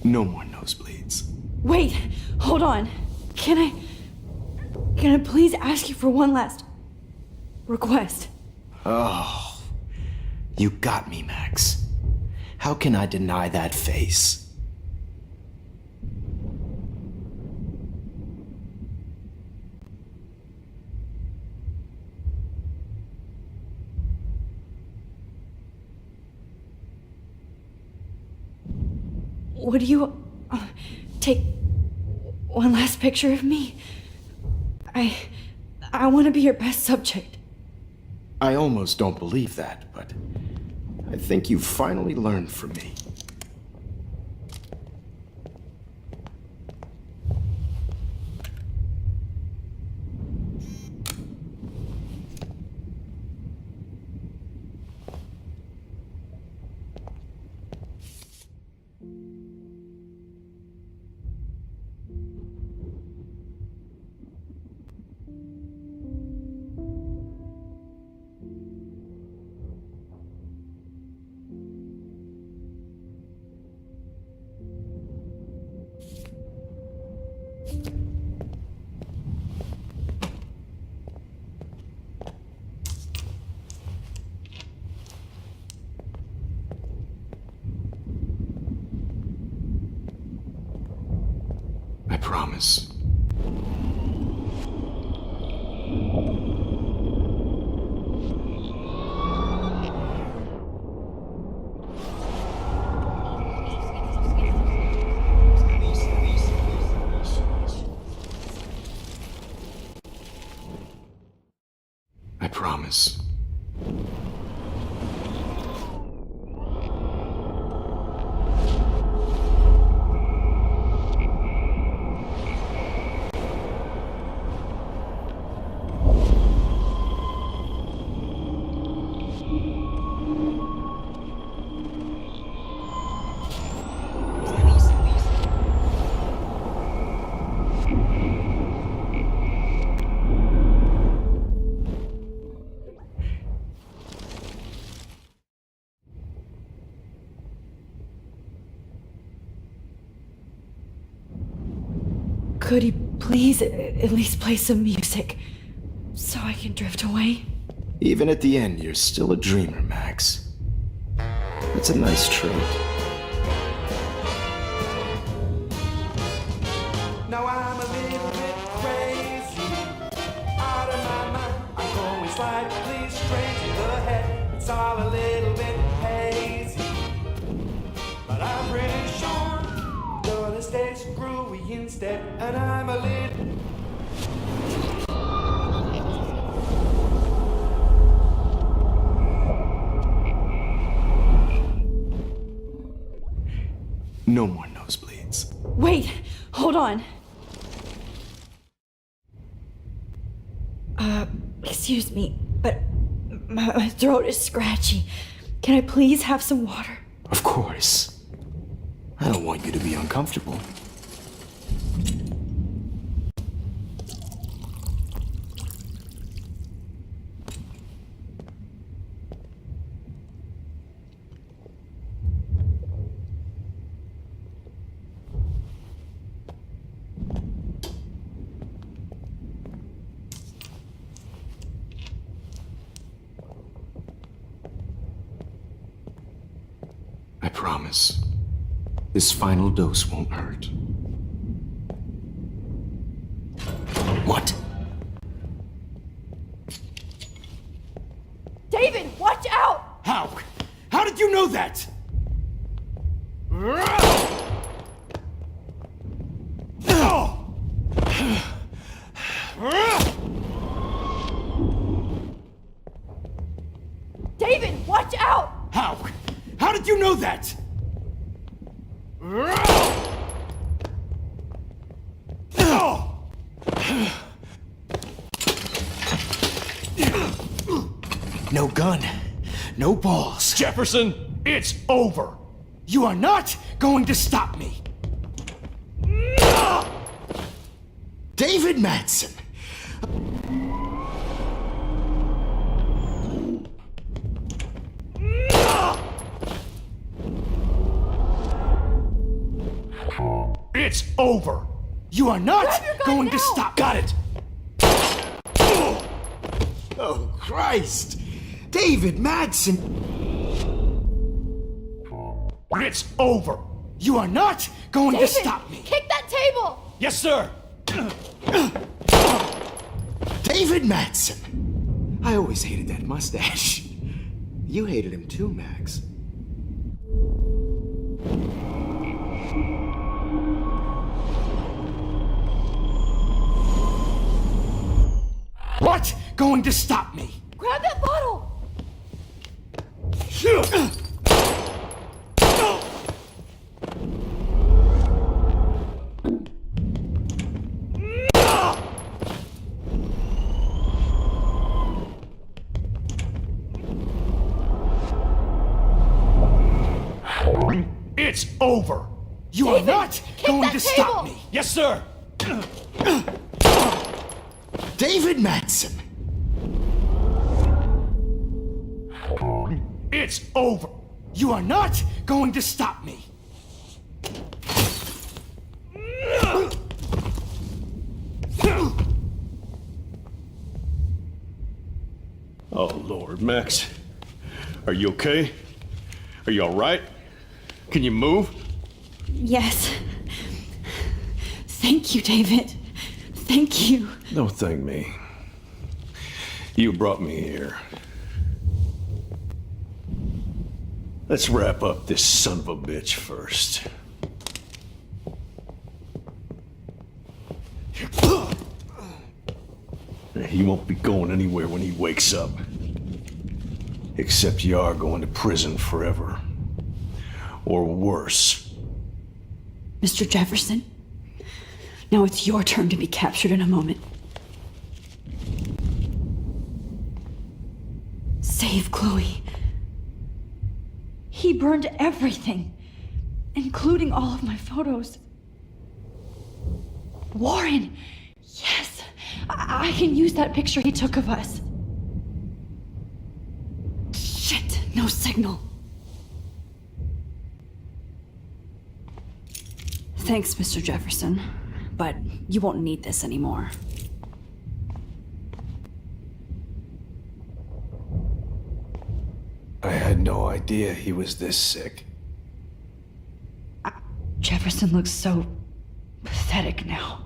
No more nosebleeds. Wait, hold on. Can I please ask you for one last request? Oh, You got me, Max. How can I deny that face? Would you take one last picture of me? I want to be your best subject. I almost don't believe that, but I think you've finally learned from me. I promise. I promise. Could you please at least play some music so I can drift away? Even at the end, you're still a dreamer, Max. It's a nice trait. Now I'm a little bit crazy, out of my mind. I'm going slightly straight to the head. It's all a little bit hazy, but I'm pretty sure gonna stay screwy instead. And I'm a little. No more nosebleeds. Wait, hold on. Excuse me, but my throat is scratchy. Can I please have some water? Of course. I don't want you to be uncomfortable. I promise. This final dose won't hurt. What? David, watch out! How? How did you know that? David, watch out! How? How did you know that? No gun, no balls. Jefferson, it's over. You are not going to stop me. David Madsen. It's over. You are not going to stop. Got it. Oh, Christ. David Madsen. It's over. You are not going David, to stop me. kick that table! Yes, sir. David Madsen. I always hated that mustache. You hated him too, Max. What going to stop me? Grab that bottle! It's over. You David, are not kick going that to table! stop me. Yes, sir. David Madsen. It's over. You are not going to stop me. Oh, Lord, Max. Are you okay? Are you all right? Can you move? Yes. Thank you, David. Thank you. Don't thank me. You brought me here. Let's wrap up this son of a bitch first. He won't be going anywhere when he wakes up. Except you are going to prison forever. Or worse. Mr. Jefferson, now it's your turn to be captured in a moment. Save Chloe. He burned everything, including all of my photos. Warren! Yes! I can use that picture he took of us. Shit, no signal. Thanks, Mr. Jefferson, but you won't need this anymore. I had no idea he was this sick. Jefferson looks so pathetic now.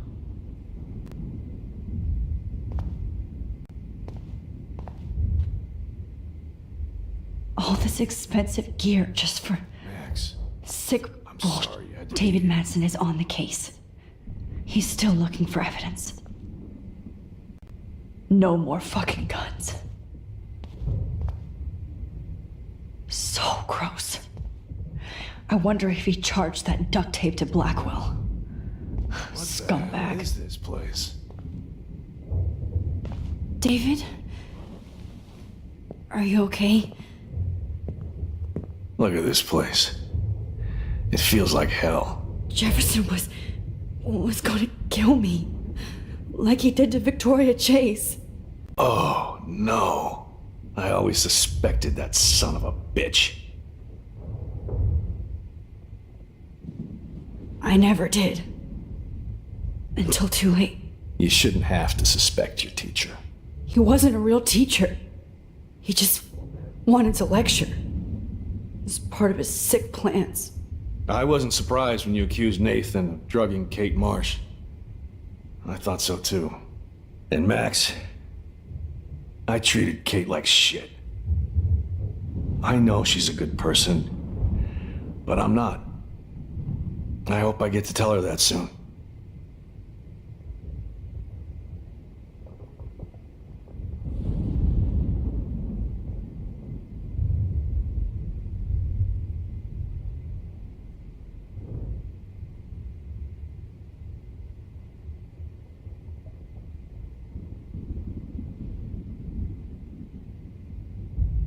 All this expensive gear just for Max, sick I'm bull. sorry. I didn't... David Madsen is on the case. He's still looking for evidence. No more fucking guns. So gross. I wonder if he charged that duct tape to Blackwell. What the Scumbag. hell is this place? David? Are you okay? Look at this place. It feels like hell. Jefferson was going to kill me. Like he did to Victoria Chase. Oh, no. I always suspected that son of a bitch. I never did. Until too late. You shouldn't have to suspect your teacher. He wasn't a real teacher. He just wanted to lecture. It was part of his sick plans. I wasn't surprised when you accused Nathan of drugging Kate Marsh. I thought so too. And Max, I treated Kate like shit. I know she's a good person, but I'm not. I hope I get to tell her that soon.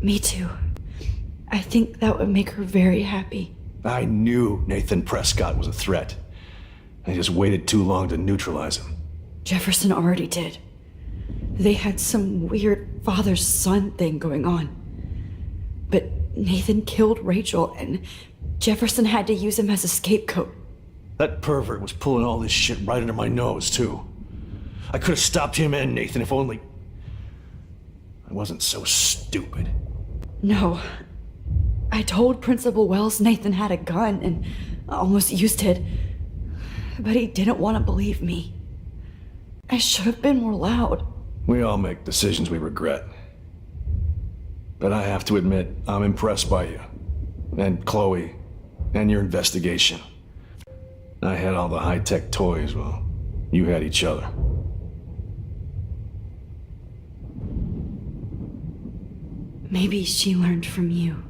Me too. I think that would make her very happy. I knew Nathan Prescott was a threat. I just waited too long to neutralize him. Jefferson already did. They had some weird father-son thing going on. But Nathan killed Rachel, and Jefferson had to use him as a scapegoat. That pervert was pulling all this shit right under my nose, too. I could have stopped him and Nathan if only... I wasn't so stupid. No. I told Principal Wells Nathan had a gun and almost used it, but he didn't want to believe me. I should have been more loud. We all make decisions we regret. But I have to admit, I'm impressed by you. And Chloe. And your investigation. I had all the high-tech toys, well, you had each other. Maybe she learned from you.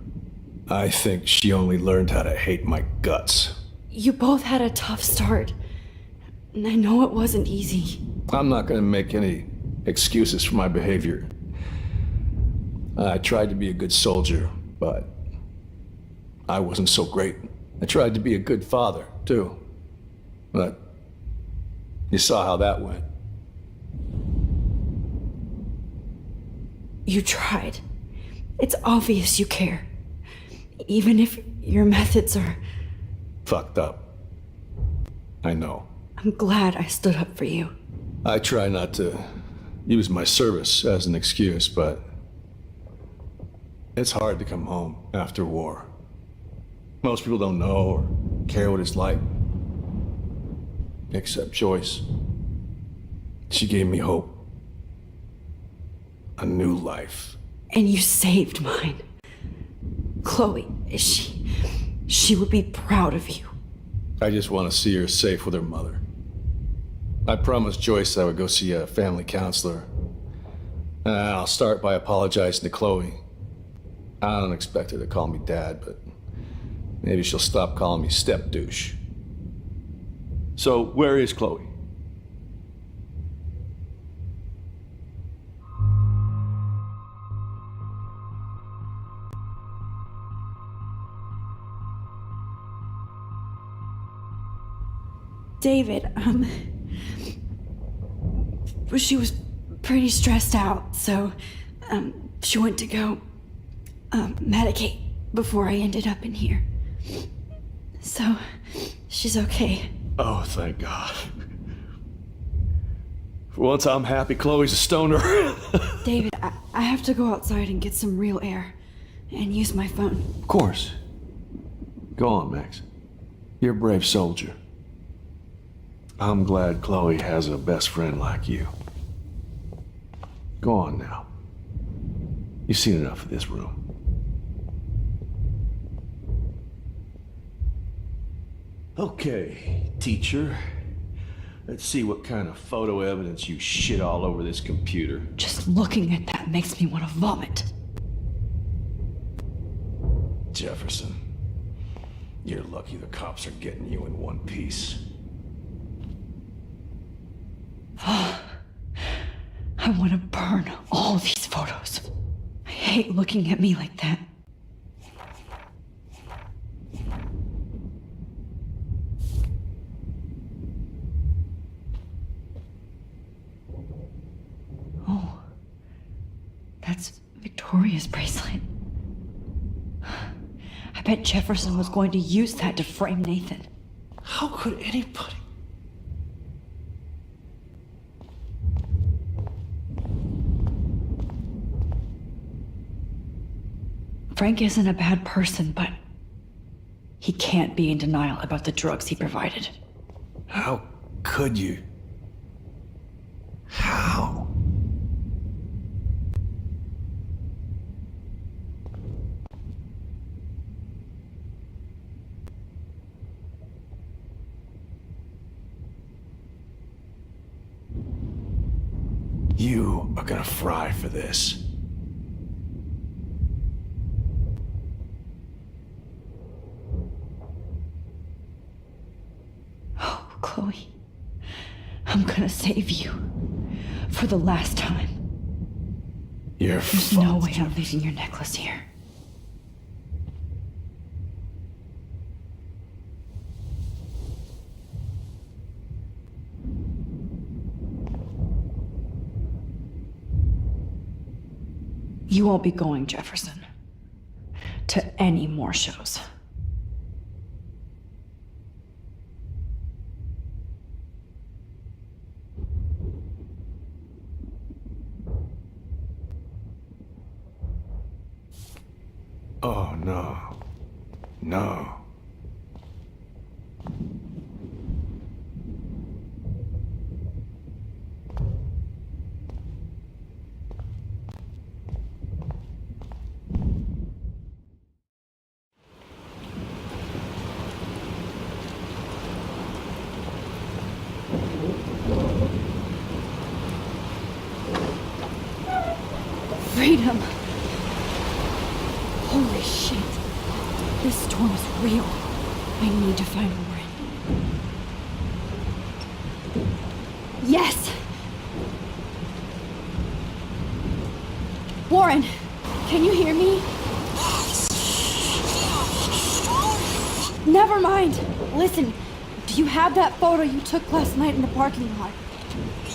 I think she only learned how to hate my guts. You both had a tough start. And I know it wasn't easy. I'm not gonna make any excuses for my behavior. I tried to be a good soldier, but I wasn't so great. I tried to be a good father, too. But you saw how that went. You tried. It's obvious you care. Even if your methods are... Fucked up. I know. I'm glad I stood up for you. I try not to use my service as an excuse, but it's hard to come home after war. Most people don't know or care what it's like. Except Joyce. She gave me hope. A new life. And you saved mine. Chloe, she would be proud of you. I just want to see her safe with her mother. I promised Joyce I would go see a family counselor. And I'll start by apologizing to Chloe. I don't expect her to call me Dad, but maybe she'll stop calling me step douche. So, where is Chloe? David, she was pretty stressed out, so, she went to go, medicate before I ended up in here. So, she's okay. Oh, thank God. For once I'm happy Chloe's a stoner. David, I have to go outside and get some real air, and use my phone. Of course. Go on, Max. You're a brave soldier. I'm glad Chloe has a best friend like you. Go on now. You've seen enough of this room. Okay, teacher. Let's see what kind of photo evidence you shit all over this computer. Just looking at that makes me want to vomit. Jefferson, you're lucky the cops are getting you in one piece. I want to burn all these photos. I hate looking at me like that. Oh, that's Victoria's bracelet. I bet Jefferson was going to use that to frame Nathan. How could anybody? Frank isn't a bad person, but he can't be in denial about the drugs he provided. How could you? How? You are gonna fry for this. Oh, Chloe. I'm gonna save you. For the last time. There's no way I'm leaving your necklace here. You won't be going, Jefferson, to any more shows. Oh, no. No. Freedom! Holy shit. This storm is real. I need to find Warren. Yes! Warren, can you hear me? Never mind. Listen, do you have that photo you took last night in the parking lot?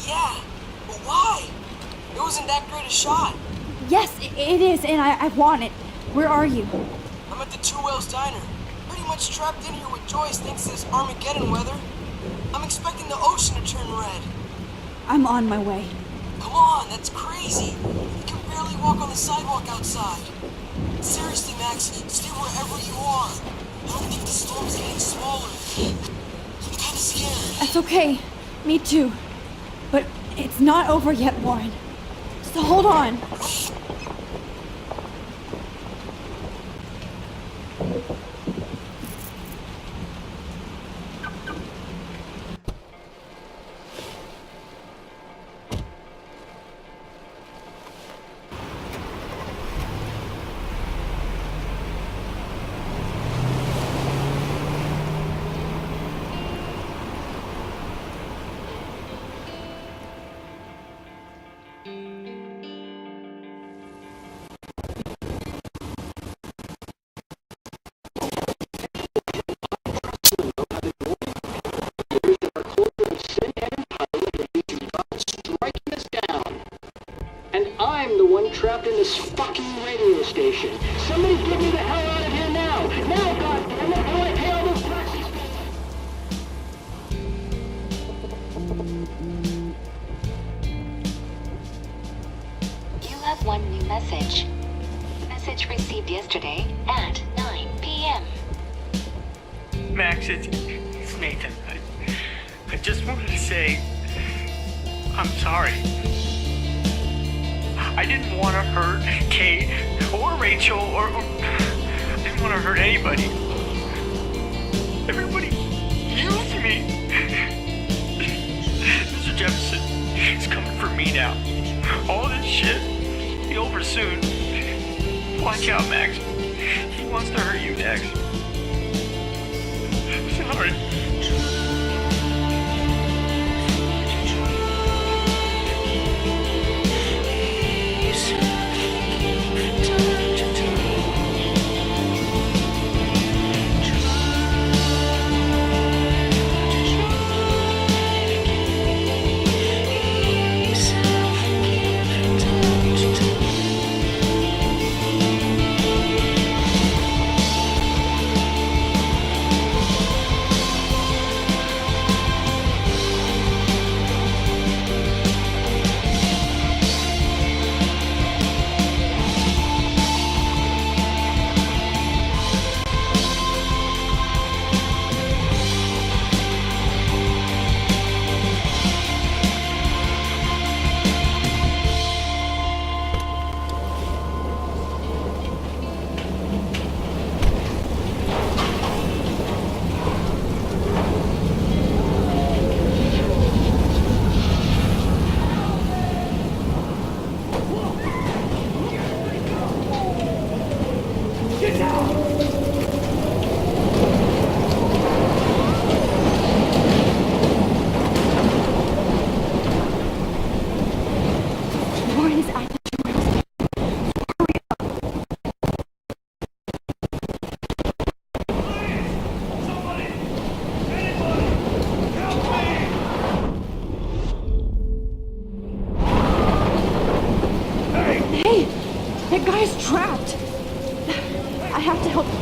Yeah, but why? It wasn't that great a shot. Yes, it is, and I want it. Where are you? I'm at the Two Whales Diner. Pretty much trapped in here with Joyce thanks to this Armageddon weather. I'm expecting the ocean to turn red. I'm on my way. Come on, that's crazy. You can barely walk on the sidewalk outside. Seriously, Max, stay wherever you are. I don't think the storm's getting smaller. I'm kinda scared. That's okay. Me too. But it's not over yet, Warren. So hold on. I'm the one trapped in this fucking radio station. Somebody get me the hell out of here now! Now, goddammit! I want to pay all those taxes! You have one new message. Message received yesterday at 9 p.m. Max, it's Nathan. I just wanted to say I'm sorry. I didn't want to hurt Kate or Rachel or I didn't want to hurt anybody. Everybody used me. Mr. Jefferson is coming for me now. All this shit will be over soon. Watch out, Max. He wants to hurt you next. Sorry.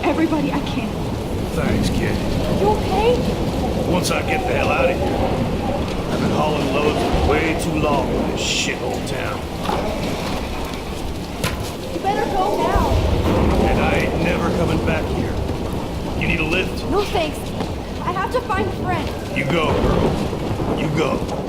Everybody I can. Thanks, kid. You okay? Once I get the hell out of here. I've been hauling loads for way too long in this shithole town. You better go now. And I ain't never coming back here. You need a lift? No thanks. I have to find a friend. You go, girl. You go.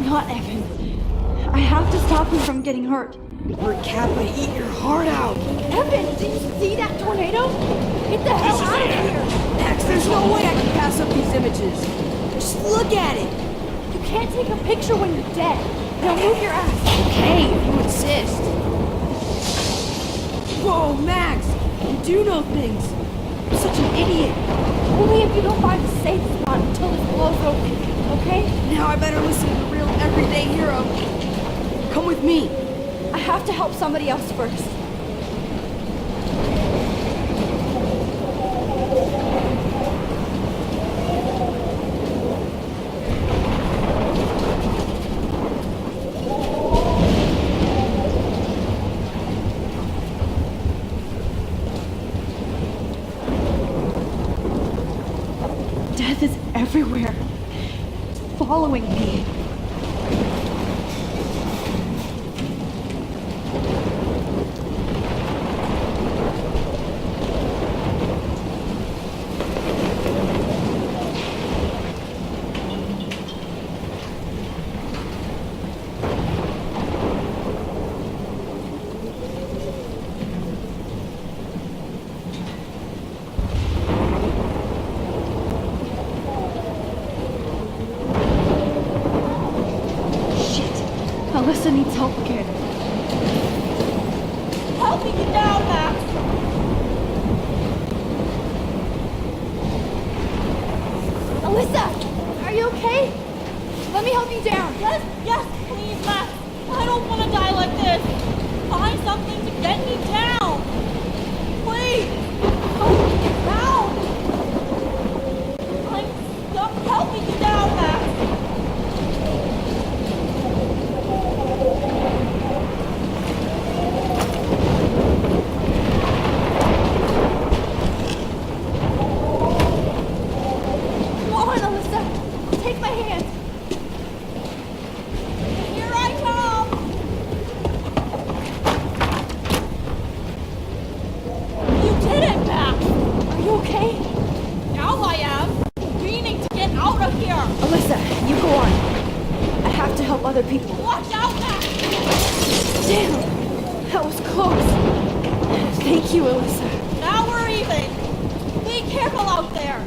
Not Evan. I have to stop him from getting hurt. Or Kappa, eat your heart out. Evan, did you see that tornado? Get the hell out of here! Max, there's no way I can pass up these images. Just look at it. You can't take a picture when you're dead. Now move your ass. Okay, if you insist. Whoa, Max, you do know things. You're such an idiot. Only if you don't find a safe spot until this blows over, okay? Now I better listen to the real everyday hero. Come with me. I have to help somebody else first. Death is everywhere. It's following me. Alyssa needs help again. Help me get down, Max! Alyssa! Are you okay? Let me help you down. Yes, please, Max. I don't want to die like this. Find something to get me down. Please. Help me get down. I'm stuck. Help me get down, Max. Come on, Alyssa. Take my hand. Here I come. You did it, Max. Are you okay? Now I am. We need to get out of here. Alyssa, you go on. I have to help other people. Watch out, Max. Damn! That was close. Thank you, Alyssa. Now we're even. Be careful out there.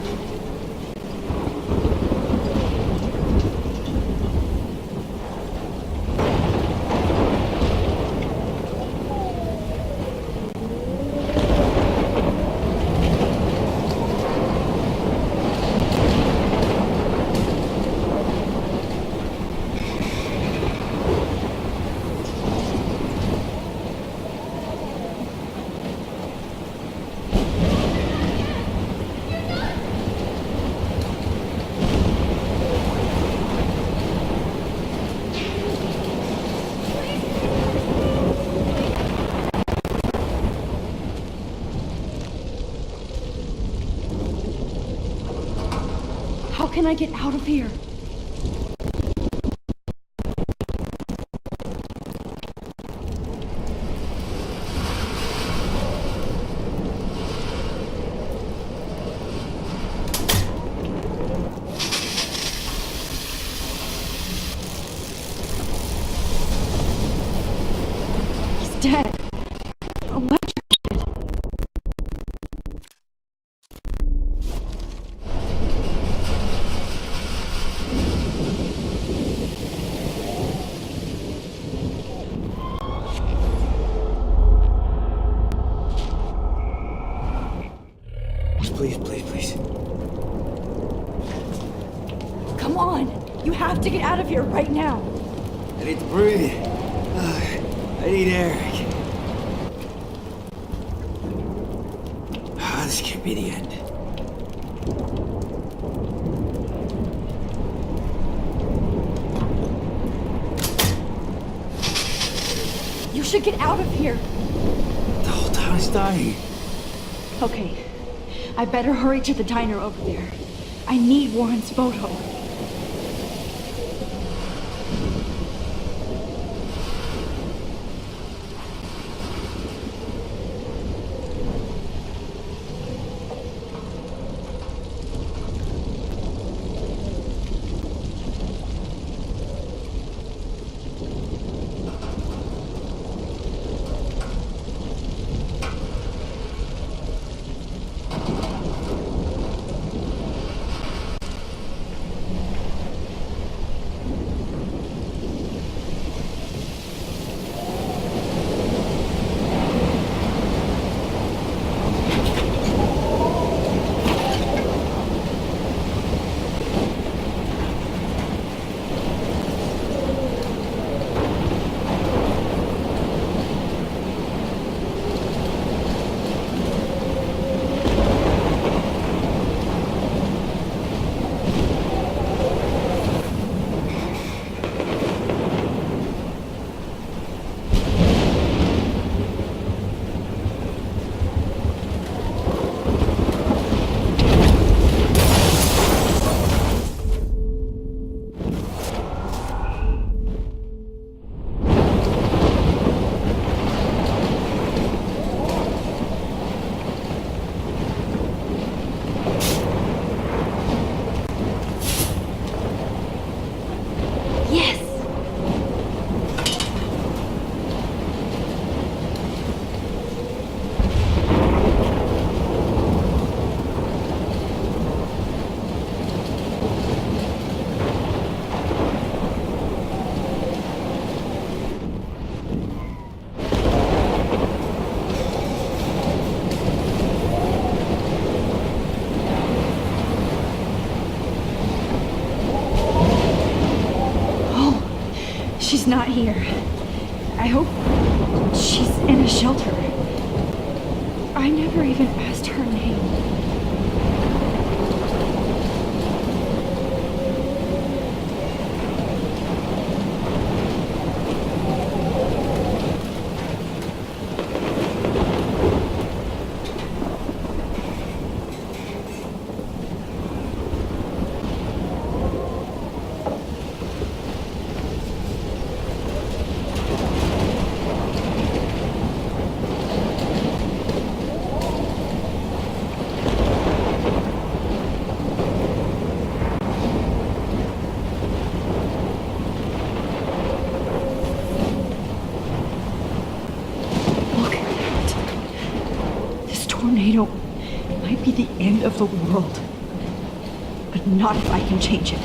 How can I get out of here? He's dead. Electrocuted. Please, please, please. Come on! You have to get out of here right now! I need to breathe. I need air. could be the end. You should get out of here. The whole town is dying. Okay, I better hurry to the diner over there. I need Warren's photo. She's not here. I hope she's in a shelter. I never even asked her name. Tornado might be the end of the world, but not if I can change it.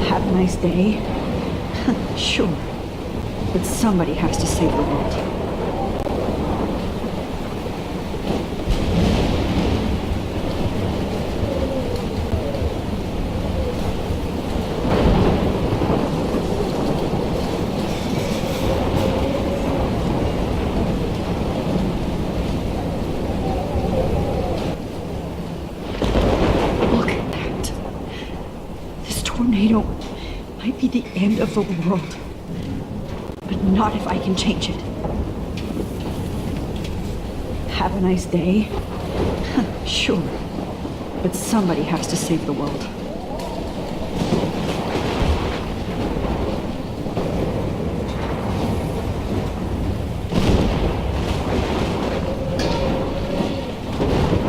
Have a nice day. Sure, but somebody has to save the world. Tornado might be the end of the world, but not if I can change it. Have a nice day. Sure, but somebody has to save the world.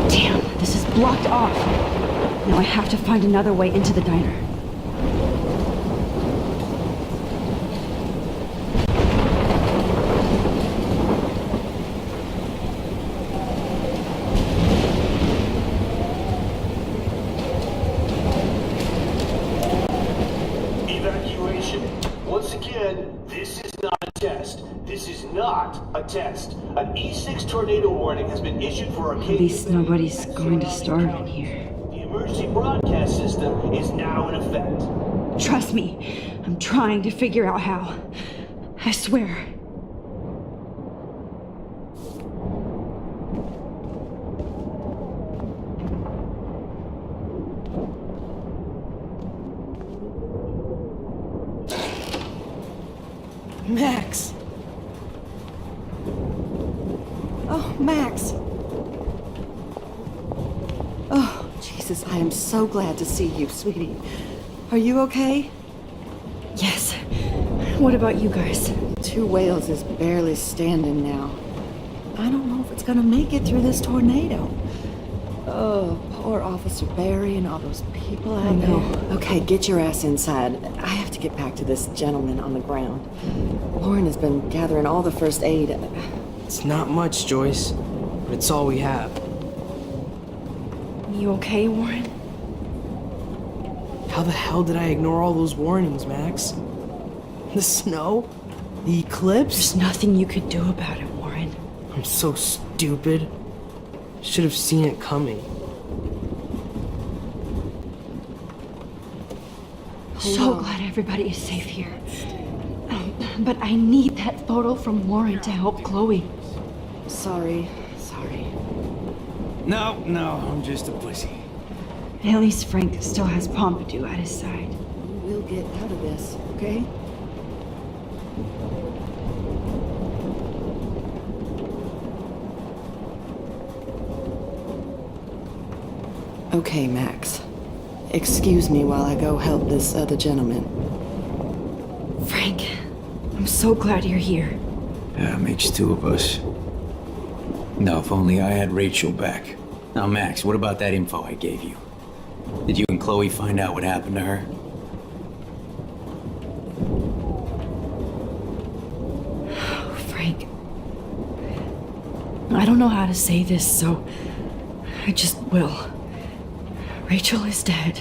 Damn, this is blocked off. Now I have to find another way into the diner. Test. An E6 tornado warning has been issued for Arcadia. At least nobody's going to starve in here. The emergency broadcast system is now in effect. Trust me, I'm trying to figure out how. I swear. Max! Oh, Max! Oh, Jesus, I am so glad to see you, sweetie. Are you okay? Yes. What about you guys? Two Whales is barely standing now. I don't know if it's gonna make it through this tornado. Oh, poor Officer Barry and all those people out there. Okay, get your ass inside. I have to get back to this gentleman on the ground. Lauren has been gathering all the first aid. It's not much, Joyce, but it's all we have. You okay, Warren? How the hell did I ignore all those warnings, Max? The snow? The eclipse? There's nothing you could do about it, Warren. I'm so stupid. Should have seen it coming. So glad everybody is safe here. But I need that photo from Warren to help Chloe. Sorry. No, I'm just a pussy. At least Frank still has Pompidou at his side. We'll get out of this, okay? Okay, Max. Excuse me while I go help this other gentleman. Frank, I'm so glad you're here. Yeah, it makes two of us. No, if only I had Rachel back. Now, Max, what about that info I gave you? Did you and Chloe find out what happened to her? Frank, I don't know how to say this, so I just will. Rachel is dead.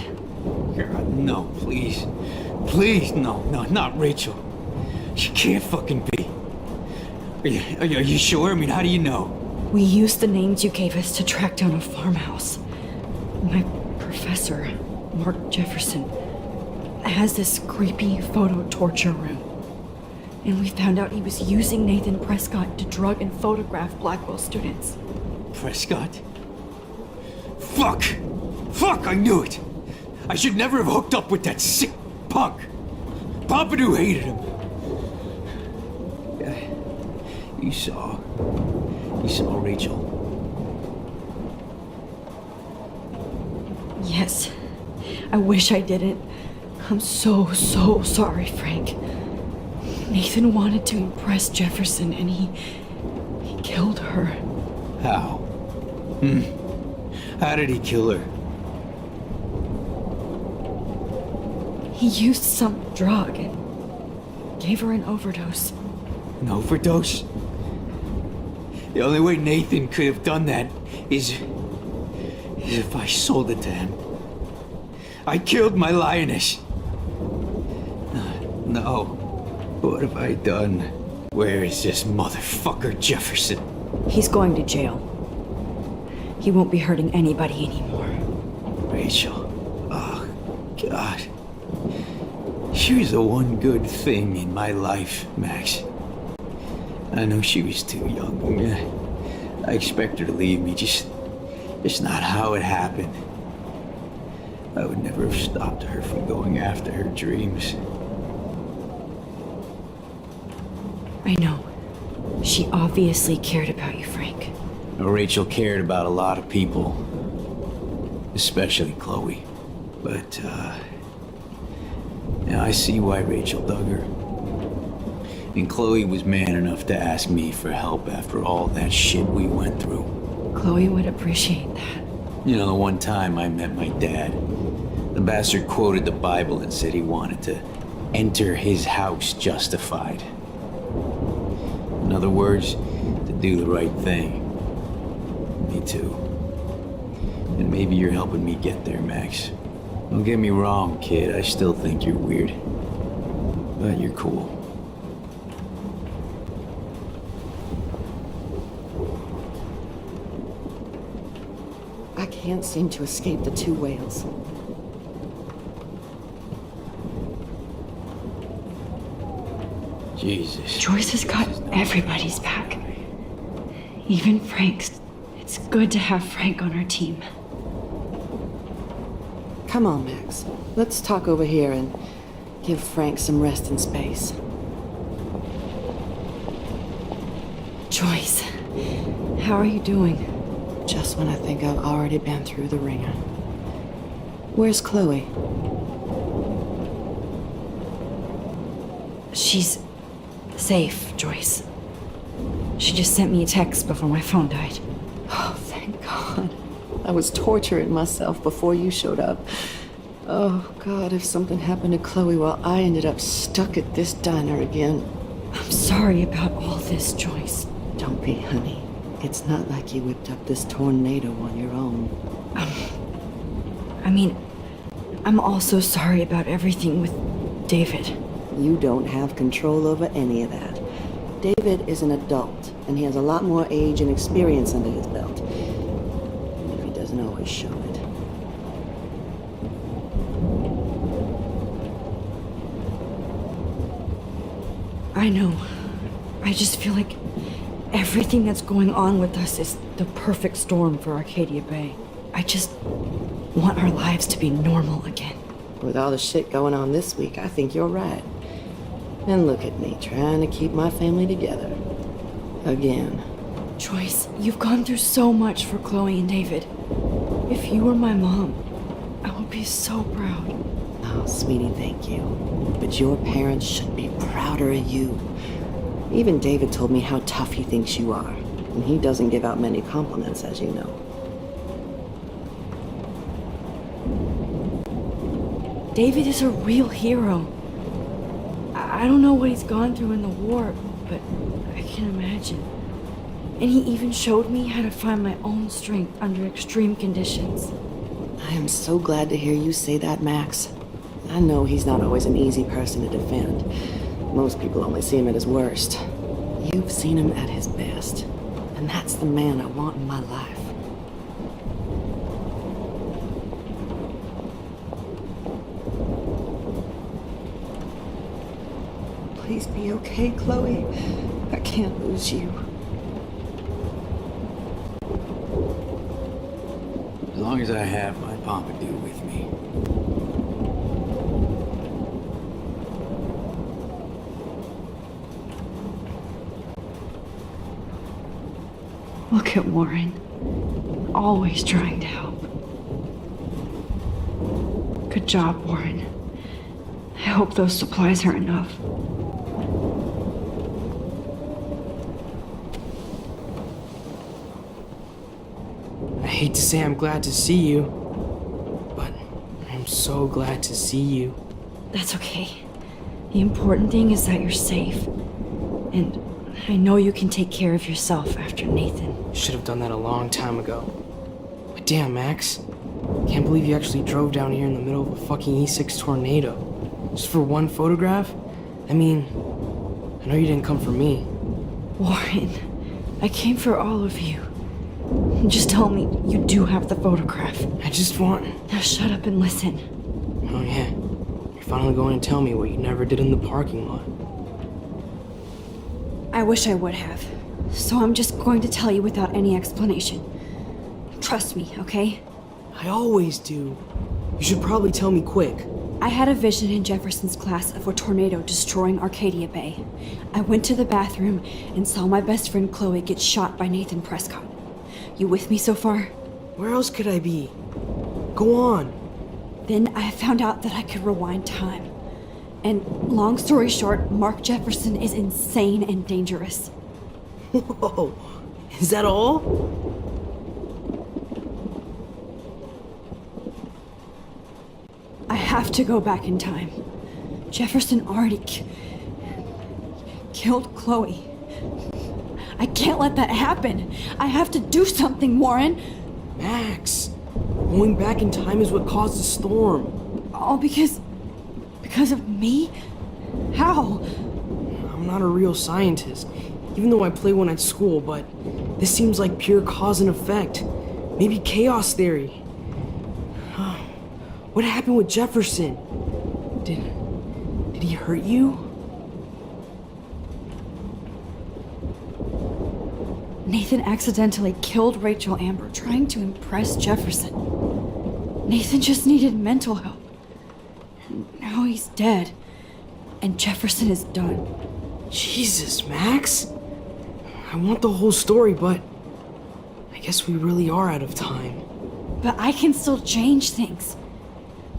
God, no, please. Please, no, not Rachel. She can't fucking be. Are you sure? I mean, how do you know? We used the names you gave us to track down a farmhouse. My professor, Mark Jefferson, has this creepy photo torture room. And we found out he was using Nathan Prescott to drug and photograph Blackwell students. Prescott? Fuck! Fuck, I knew it! I should never have hooked up with that sick punk! Pompidou hated him! You saw Rachel. Yes. I wish I didn't. I'm so sorry, Frank. Nathan wanted to impress Jefferson and he killed her. How? How did he kill her? He used some drug and gave her an overdose. An overdose? The only way Nathan could have done that is if I sold it to him. I killed my lioness. No. What have I done? Where is this motherfucker Jefferson? He's going to jail. He won't be hurting anybody anymore. Rachel. Oh, God. She was the one good thing in my life, Max. I know she was too young. I expect her to leave me, just not how it happened. I would never have stopped her from going after her dreams. I know. She obviously cared about you, Frank. Rachel cared about a lot of people. Especially Chloe. But, now I see why Rachel dug her. And Chloe was man enough to ask me for help after all that shit we went through. Chloe would appreciate that. You know, the one time I met my dad, the bastard quoted the Bible and said he wanted to enter his house justified. In other words, to do the right thing. Me too. And maybe you're helping me get there, Max. Don't get me wrong, kid, I still think you're weird. But you're cool. I can't seem to escape the two Whales. Jesus. Joyce has got everybody's back. Even Frank's. It's good to have Frank on our team. Come on, Max. Let's talk over here and give Frank some rest and space. Joyce, how are you doing? Just when I think I've already been through the ringer. Where's Chloe? She's safe, Joyce. She just sent me a text before my phone died. Oh, thank God. I was torturing myself before you showed up. Oh, God, if something happened to Chloe while I ended up stuck at this diner again. I'm sorry about all this, Joyce. Don't be, honey. It's not like you whipped up this tornado on your own. I mean, I'm also sorry about everything with David. You don't have control over any of that. David is an adult, and he has a lot more age and experience under his belt. Even if he doesn't always show it. I know. I just feel like everything that's going on with us is the perfect storm for Arcadia Bay. I just want our lives to be normal again. With all the shit going on this week, I think you're right. And look at me, trying to keep my family together. Again. Joyce, you've gone through so much for Chloe and David. If you were my mom, I would be so proud. Oh, sweetie, thank you. But your parents should be prouder of you. Even David told me how tough he thinks you are. And he doesn't give out many compliments, as you know. David is a real hero. I don't know what he's gone through in the war, but I can imagine. And he even showed me how to find my own strength under extreme conditions. I am so glad to hear you say that, Max. I know he's not always an easy person to defend. Most people only see him at his worst. You've seen him at his best. And that's the man I want in my life. Please be okay, Chloe. I can't lose you. As long as I have my Pompadour with me. Look at Warren. Always trying to help. Good job, Warren. I hope those supplies are enough. I hate to say I'm glad to see you, but I'm so glad to see you. That's okay. The important thing is that you're safe. And I know you can take care of yourself after Nathan. Should have done that a long time ago. But damn, Max. Can't believe you actually drove down here in the middle of a fucking E6 tornado. Just for one photograph? I mean, I know you didn't come for me. Warren, I came for all of you. Just tell me you do have the photograph. I just want... Now shut up and listen. Oh yeah. You're finally going to tell me what you never did in the parking lot. I wish I would have. So I'm just going to tell you without any explanation. Trust me, okay? I always do. You should probably tell me quick. I had a vision in Jefferson's class of a tornado destroying Arcadia Bay. I went to the bathroom and saw my best friend Chloe get shot by Nathan Prescott. You with me so far? Where else could I be? Go on. Then I found out that I could rewind time. And long story short, Mark Jefferson is insane and dangerous. Whoa, is that all? I have to go back in time. Jefferson already killed Chloe. I can't let that happen. I have to do something, Warren. Max, going back in time is what caused the storm. All because of me? How? I'm not a real scientist, even though I play one at school, but this seems like pure cause and effect. Maybe chaos theory. What happened with Jefferson? Did he hurt you? Nathan accidentally killed Rachel Amber trying to impress Jefferson. Nathan just needed mental help. Now he's dead, and Jefferson is done. Jesus, Max. I want the whole story, but I guess we really are out of time. But I can still change things.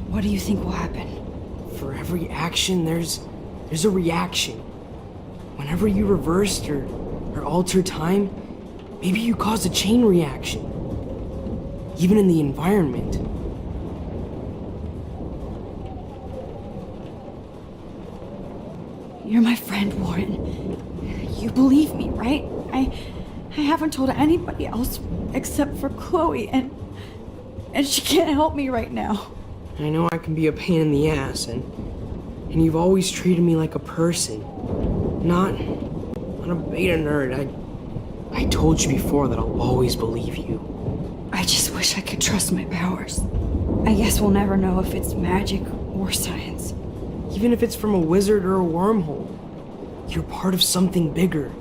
What do you think will happen? For every action, there's a reaction. Whenever you reversed or altered time, maybe you caused a chain reaction. Even in the environment. You're my friend, Warren. You believe me, right? I haven't told anybody else except for Chloe, and she can't help me right now. I know I can be a pain in the ass, and you've always treated me like a person, not a beta nerd. I told you before that I'll always believe you. I just wish I could trust my powers. I guess we'll never know if it's magic or science. Even if it's from a wizard or a wormhole, you're part of something bigger.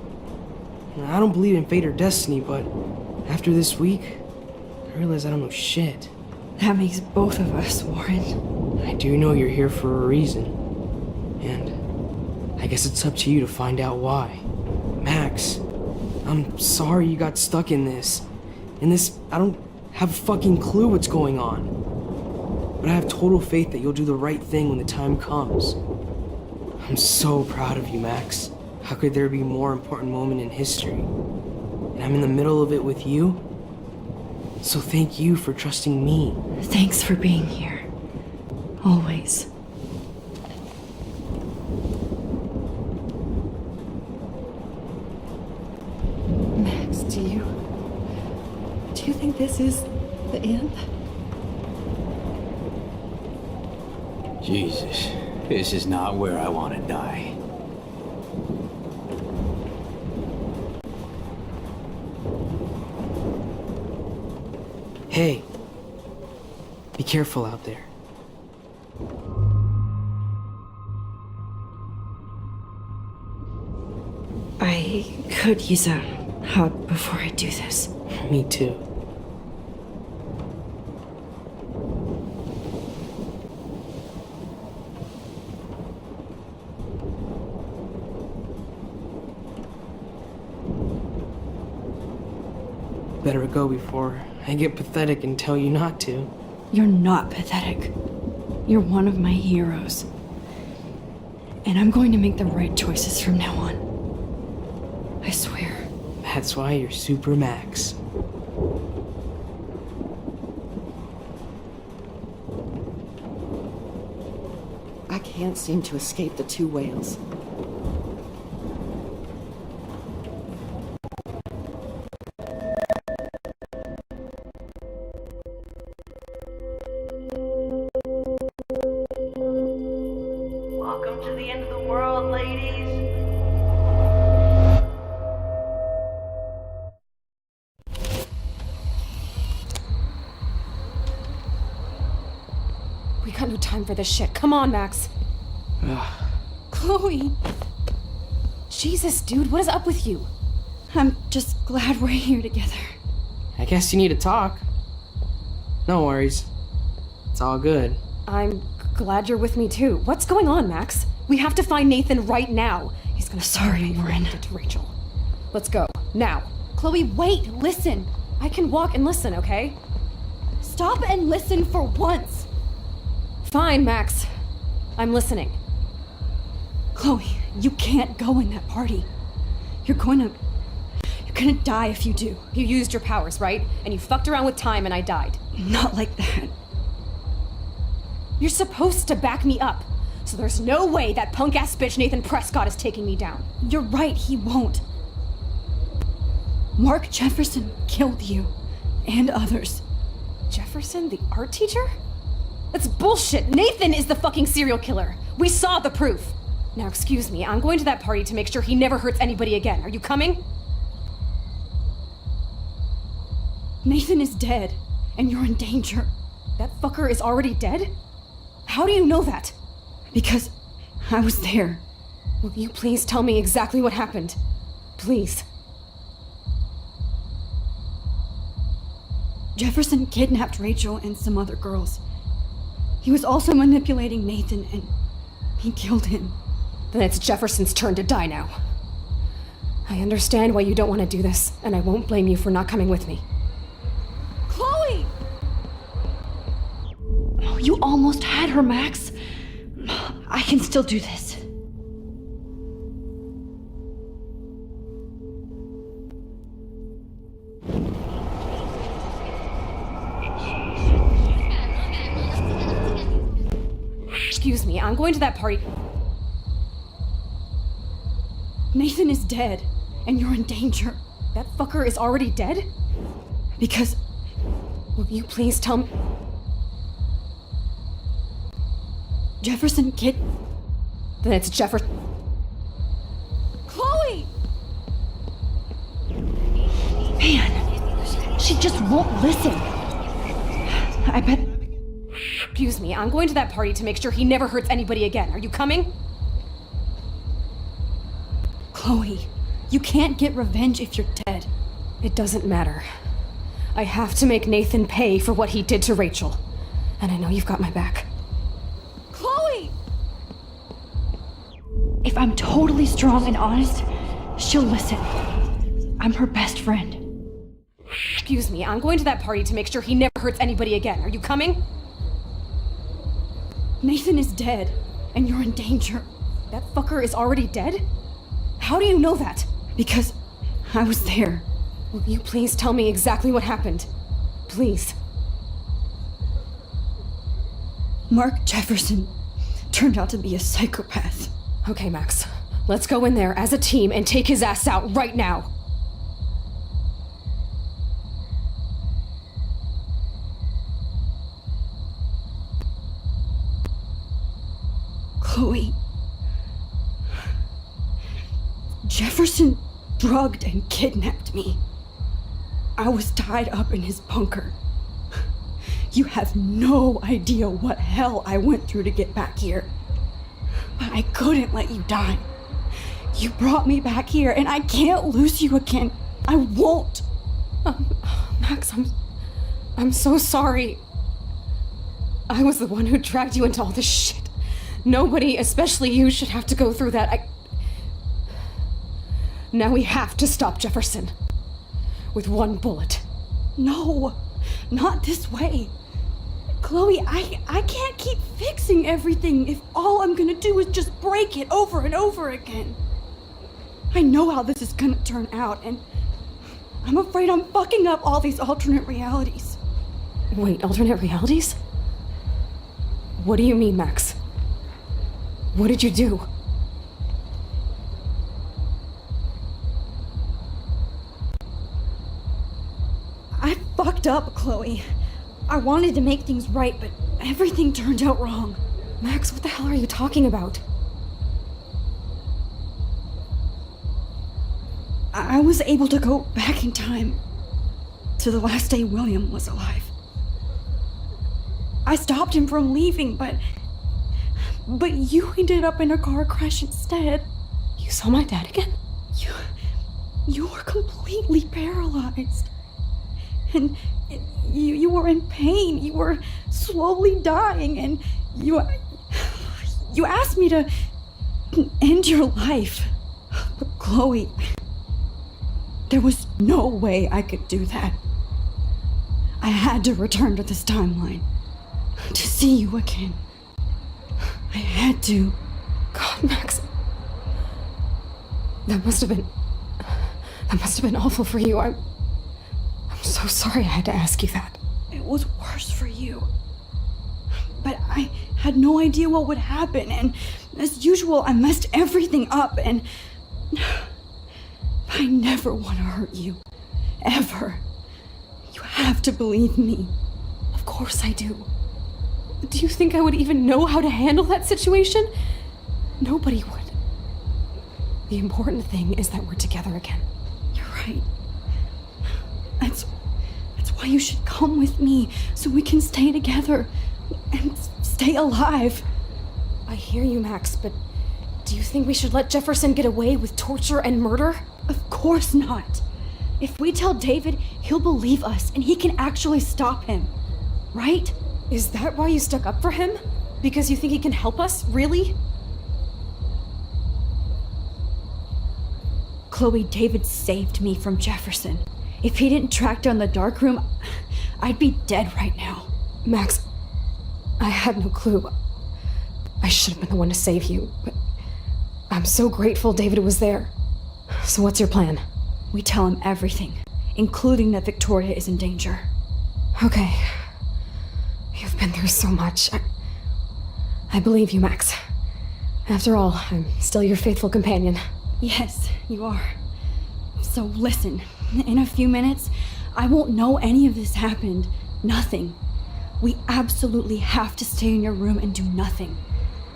I don't believe in fate or destiny, but after this week, I realize I don't know shit. That makes both of us, Warren. I do know you're here for a reason. And I guess it's up to you to find out why. Max, I'm sorry you got stuck in this. I don't have a fucking clue what's going on. But I have total faith that you'll do the right thing when the time comes. I'm so proud of you, Max. How could there be a more important moment in history? And I'm in the middle of it with you? So thank you for trusting me. Thanks for being here. Always. Max, do you think this is the end? Jesus, this is not where I want to die. Hey, be careful out there. I could use a hug before I do this. Me too. Better go before I get pathetic and tell you not to. You're not pathetic. You're one of my heroes. And I'm going to make the right choices from now on. I swear. That's why you're Super Max. I can't seem to escape the two whales. Welcome to the end of the world, ladies. We got no time for this shit. Come on, Max. Chloe! Jesus, dude, what is up with you? I'm just glad we're here together. I guess you need to talk. No worries. It's all good. I'm glad you're with me too. What's going on, Max? We have to find Nathan right now. He's gonna Sorry, Warren. to Rachel. Let's go. Now. Chloe, wait! Listen! I can walk and listen, okay? Stop and listen for once! Fine, Max. I'm listening. Chloe, you can't go in that party. You're gonna die if you do. You used your powers, right? And you fucked around with time and I died. Not like that. You're supposed to back me up. So there's no way that punk-ass bitch Nathan Prescott is taking me down. You're right, he won't. Mark Jefferson killed you. And others. Jefferson, the art teacher? That's bullshit. Nathan is the fucking serial killer. We saw the proof. Now, excuse me, I'm going to that party to make sure he never hurts anybody again. Are you coming? Nathan is dead, and you're in danger. That fucker is already dead? How do you know that? Because I was there. Will you please tell me exactly what happened? Please. Jefferson kidnapped Rachel and some other girls. He was also manipulating Nathan, and he killed him. Then it's Jefferson's turn to die now. I understand why you don't want to do this, and I won't blame you for not coming with me. Chloe! Oh, you almost had her, Max. I can still do this. Excuse me, I'm going to that party. Nathan is dead, and you're in danger. That fucker is already dead? Because... Will you please tell me... Jefferson kid... Then it's Jefferson... Chloe! Man, she just won't listen. I bet... Excuse me, I'm going to that party to make sure he never hurts anybody again. Are you coming? Chloe, you can't get revenge if you're dead. It doesn't matter. I have to make Nathan pay for what he did to Rachel. And I know you've got my back. Chloe! If I'm totally strong and honest, she'll listen. I'm her best friend. Excuse me, I'm going to that party to make sure he never hurts anybody again. Are you coming? Nathan is dead, and you're in danger. That fucker is already dead? How do you know that? Because I was there. Will you please tell me exactly what happened? Please. Mark Jefferson turned out to be a psychopath. Okay, Max. Let's go in there as a team and take his ass out right now. Chloe. Jefferson drugged and kidnapped me. I was tied up in his bunker. You have no idea what hell I went through to get back here. But I couldn't let you die. You brought me back here, and I can't lose you again. I won't. Max, I'm so sorry. I was the one who dragged you into all this shit. Nobody, especially you, should have to go through that. Now we have to stop Jefferson. With one bullet. No, not this way. Chloe, I can't keep fixing everything if all I'm gonna do is just break it over and over again. I know how this is gonna turn out, and I'm afraid I'm fucking up all these alternate realities. Wait, alternate realities? What do you mean, Max? What did you do? I fucked up, Chloe. I wanted to make things right, but everything turned out wrong. Max, what the hell are you talking about? I was able to go back in time to the last day William was alive. I stopped him from leaving, but you ended up in a car crash instead. You saw my dad again? You were completely paralyzed. And you were in pain. You were slowly dying, and you asked me to end your life. But Chloe, there was no way I could do that. I had to return to this timeline to see you again. I had to. God, Max. That must have been awful for you. I'm so sorry I had to ask you that. It was worse for you. But I had no idea what would happen, and as usual, I messed everything up, and I never want to hurt you. Ever. You have to believe me. Of course I do. Do you think I would even know how to handle that situation? Nobody would. The important thing is that we're together again. You're right. That's why you should come with me, so we can stay together and stay alive. I hear you, Max, but do you think we should let Jefferson get away with torture and murder? Of course not. If we tell David, he'll believe us and he can actually stop him. Right? Is that why you stuck up for him? Because you think he can help us? Really? Chloe, David saved me from Jefferson. If he didn't track down the darkroom, I'd be dead right now. Max, I had no clue. I should have been the one to save you, but I'm so grateful David was there. So what's your plan? We tell him everything, including that Victoria is in danger. Okay. You've been through so much. I believe you, Max. After all, I'm still your faithful companion. Yes, you are. So listen, in a few minutes, I won't know any of this happened. Nothing. We absolutely have to stay in your room and do nothing.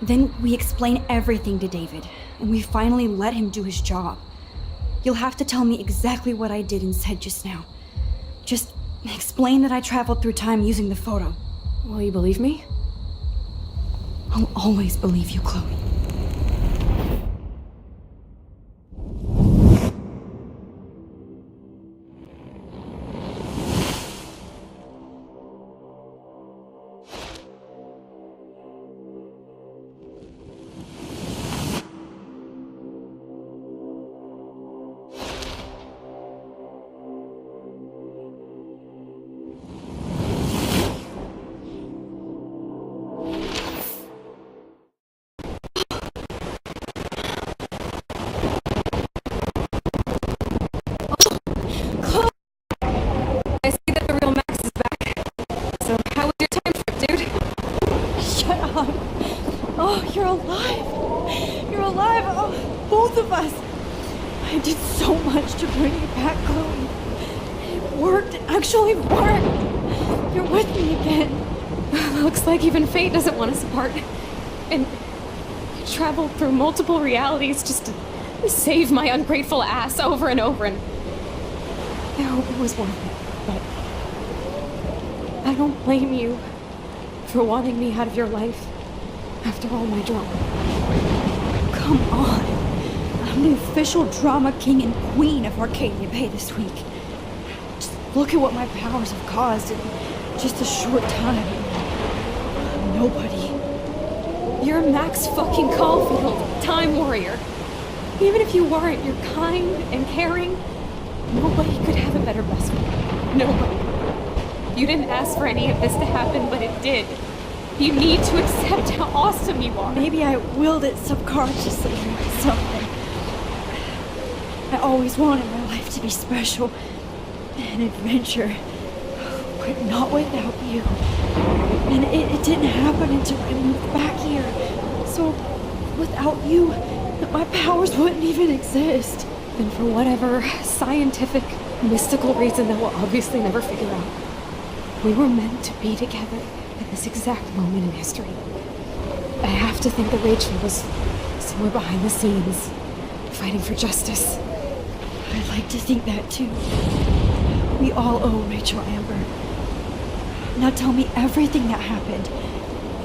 Then we explain everything to David, and we finally let him do his job. You'll have to tell me exactly what I did and said just now. Just explain that I traveled through time using the photo. Will you believe me? I'll always believe you, Chloe. You're alive! You're alive! Oh, both of us! I did so much to bring you back, Chloe. It worked. It actually worked! You're with me again. Looks like even fate doesn't want us apart. And I traveled through multiple realities just to save my ungrateful ass over and over, and I hope it was worth it, but I don't blame you for wanting me out of your life. After all my drama. Come on. I'm the official drama king and queen of Arcadia Bay this week. Just look at what my powers have caused in just a short time. Nobody. You're Max fucking Caulfield, Time Warrior. Even if you weren't, you're kind and caring. Nobody could have a better best friend. Nobody. You didn't ask for any of this to happen, but it did. You need to accept how awesome you are. Maybe I willed it subconsciously to myself. I always wanted my life to be special. An adventure. But not without you. And it didn't happen until I moved back here. So, without you, my powers wouldn't even exist. And for whatever scientific, mystical reason that we'll obviously never figure out, we were meant to be together at this exact moment in history. I have to think that Rachel was somewhere behind the scenes, fighting for justice. I'd like to think that too. We all owe Rachel Amber. Now tell me everything that happened.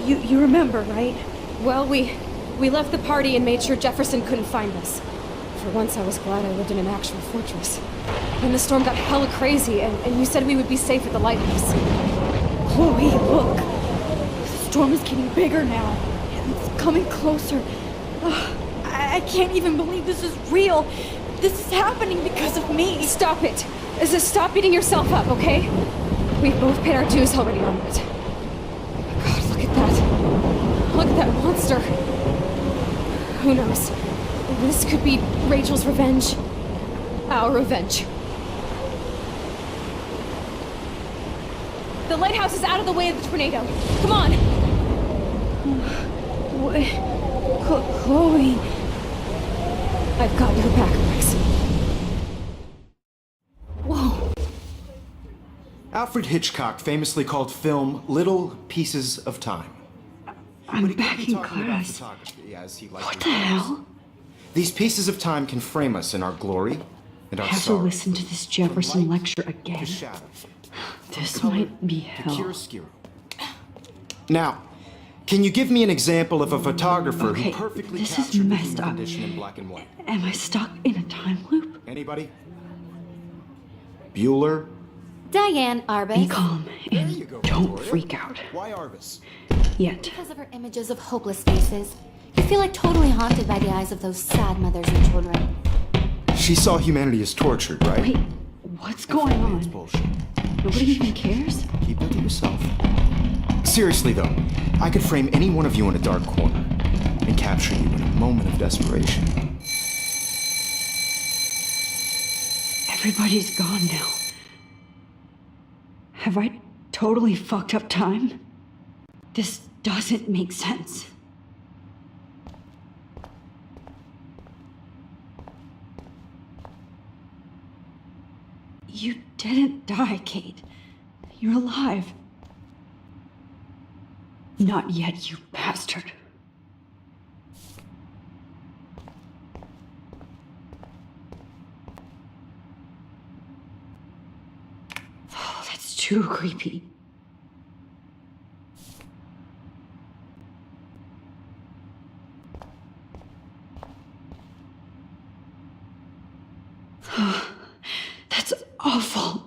You remember, right? Well, we left the party and made sure Jefferson couldn't find us. For once, I was glad I lived in an actual fortress. Then the storm got hella crazy, and you said we would be safe at the lighthouse. Chloe, look. The storm is getting bigger now. It's coming closer. I can't even believe this is real. This is happening because of me. Stop it. Stop beating yourself up, okay? We've both paid our dues already on it. God, look at that. Look at that monster. Who knows? This could be Rachel's revenge. Our revenge. The lighthouse is out of the way of the tornado. Come on! Chloe. I've got your back, Max. Whoa. Alfred Hitchcock famously called film little pieces of time. I'm back in class. What the hell? These pieces of time can frame us in our glory and our I have to sorrow. listen to this Jefferson lecture again. This might be hell. Now, can you give me an example of a photographer Okay, who perfectly this is captured the messed human up. condition in black and white? Am I stuck in a time loop? Anybody? Bueller? Diane Arbus. Be calm and don't freak out. Why Arbus? Yet. Because of her images of hopeless faces. You feel like totally haunted by the eyes of those sad mothers and children. She saw humanity as tortured, right? Wait, what's going on? It's bullshit. Nobody even cares? Keep that to yourself. Seriously, though, I could frame any one of you in a dark corner and capture you in a moment of desperation. Everybody's gone now. Have I totally fucked up time? This doesn't make sense. You didn't die, Kate. You're alive. Not yet, you bastard. Oh, that's too creepy. That's awful.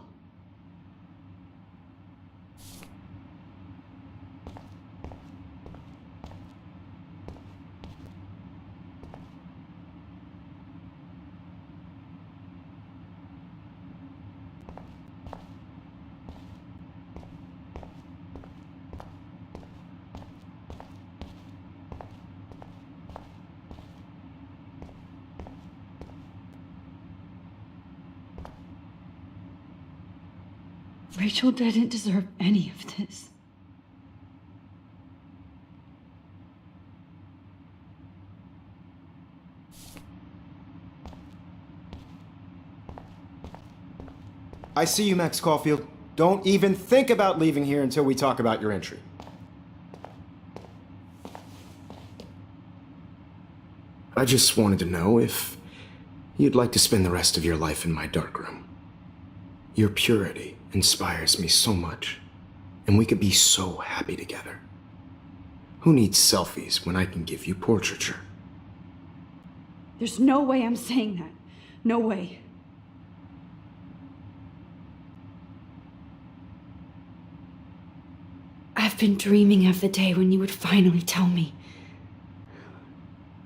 Rachel didn't deserve any of this. I see you, Max Caulfield. Don't even think about leaving here until we talk about your entry. I just wanted to know if you'd like to spend the rest of your life in my darkroom. Your purity inspires me so much, and we could be so happy together. Who needs selfies when I can give you portraiture? There's no way I'm saying that. No way. I've been dreaming of the day when you would finally tell me.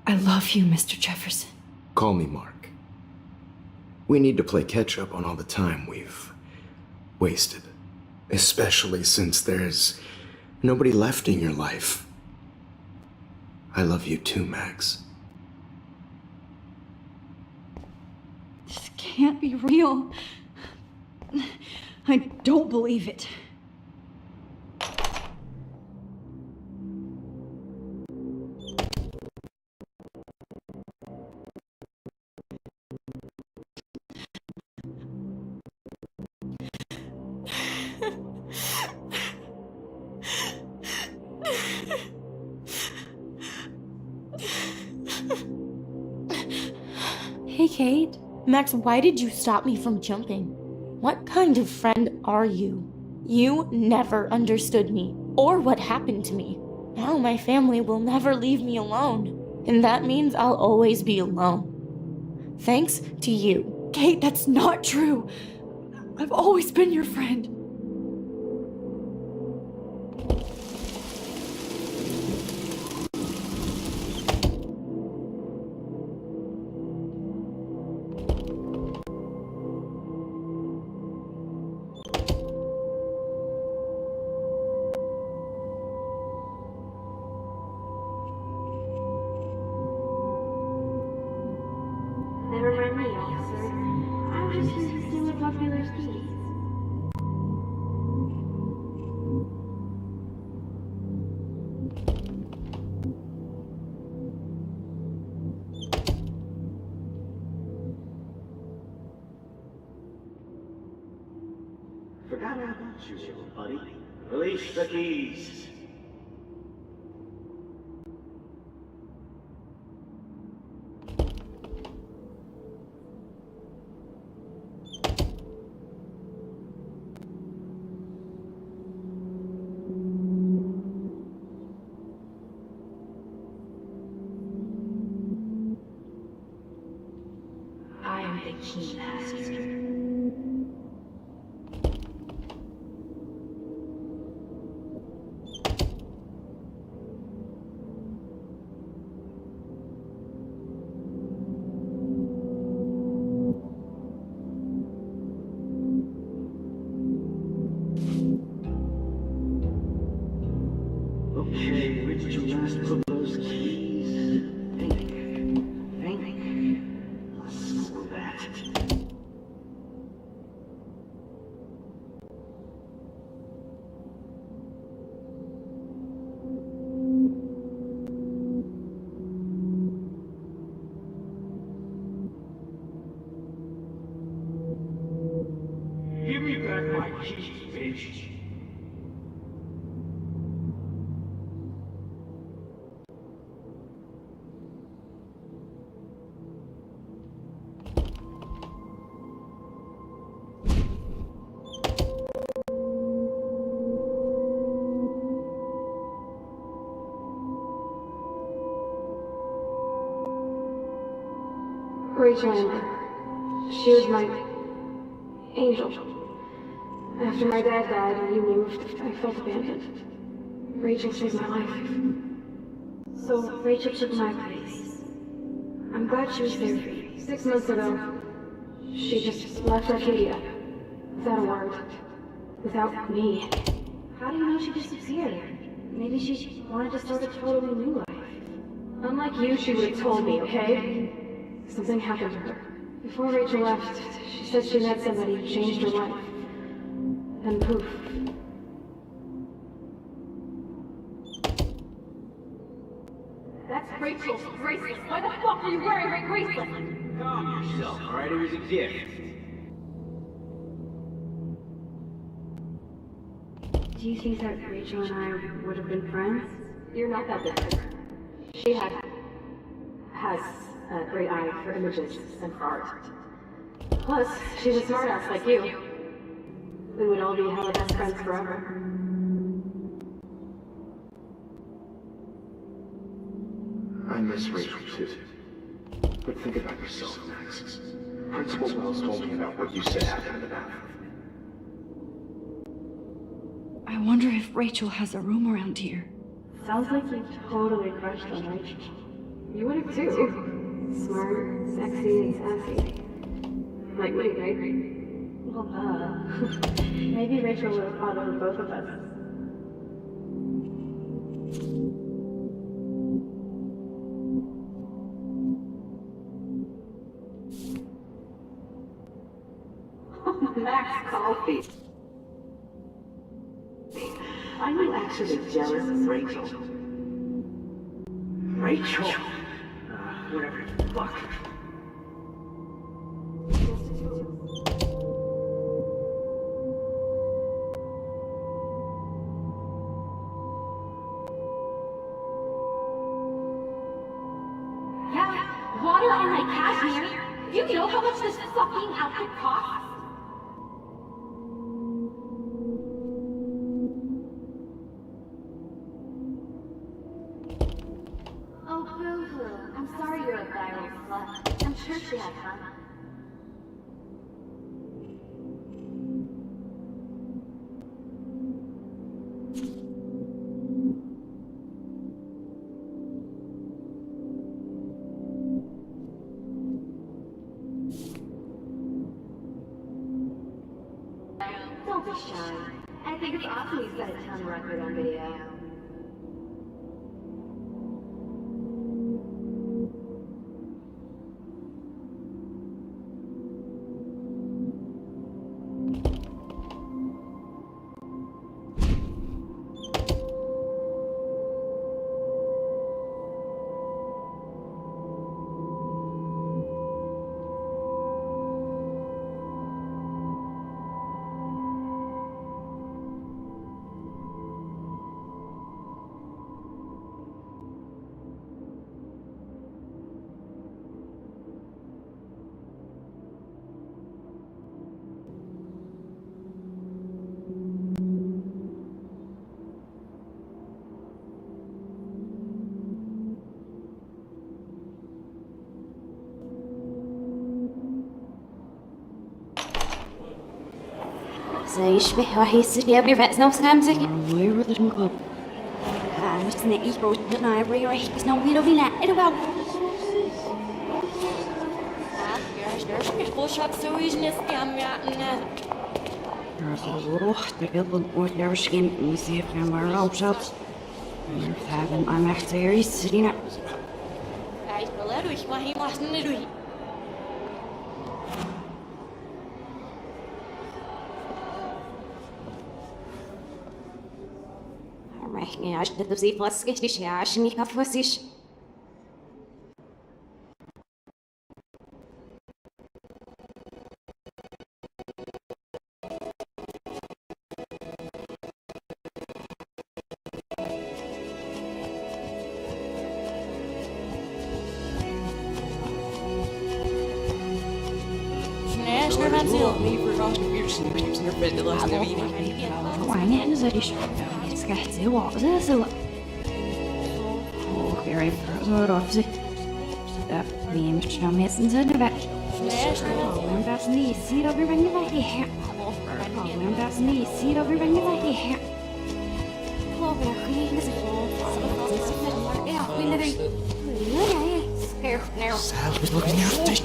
I love you, Mr. Jefferson. Call me Mark. We need to play catch up on all the time we've wasted. Especially since there's nobody left in your life. I love you too, Max. This can't be real. I don't believe it. Hey, Kate. Max, why did you stop me from jumping? What kind of friend are you? You never understood me, or what happened to me. Now my family will never leave me alone, and that means I'll always be alone. Thanks to you. Kate, that's not true. I've always been your friend. Never mind me, officer. I was just here to see what popular speed. Forgot all about you, little buddy. Release the keys. I am the key master. Okay, where did you last put those keys? Think. Screw that. Give me back my keys, bitch. Rachel Amber. She was my angel. After my dad died and you moved, I felt abandoned. Rachel saved my life. So Rachel took my place. I'm glad she was there for you. 6 months ago, she just left Arcadia. Without a word. Without me. How do you know she disappeared? Maybe she wanted to start a totally new life. Unlike you, she would have told me, okay? Something happened to her. Before Rachel left, she said she met somebody who changed her life. And poof. That's Rachel's bracelet. Why the fuck are you wearing my bracelet? Calm yourself, alright? It was a gift. Do you think that Rachel and I would have been friends? You're not that different. She has a great eye for images and for art. Plus, she's a smartass like you. We would all be hella best friends forever. I miss Rachel too. But think about yourself, Max. Principal Wells told me about what you said happened in the bathroom. I wonder if Rachel has a room around here. Sounds like you totally crushed on Rachel. You would have too. Smart, sexy, and sassy. Like me, right? Well, maybe Rachel would have fought over both of us. Max Coffee. Are you actually jealous of Rachel? Rachel? Whatever the fuck. Yeah, water on my cashmere. Do you know how much this fucking outfit costs? Oh, boo-hoo. I'm sorry you're a viral slut. I'm sure she had fun. Don't be shy. I think it's awesome you set a ton record on video. زي يشبه وحيس يا بيرفع نفس نمسك Where is the club? مش نعيش بوجودنا يبري رايح بس نويلو بينا إلو There's a little still and ordinary skin easy if I'm around shops. I'm actually sitting up. Ja, ich hätte sie fast richtig, ja, ich nicht auf was ich. Sal is looking out this.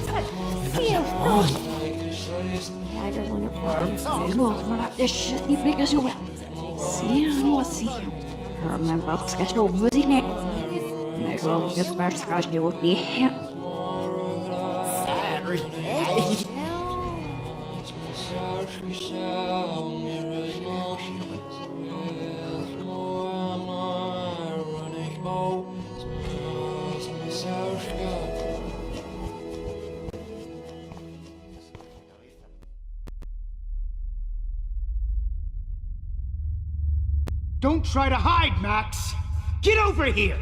Don't try to hide, Max! Get over here!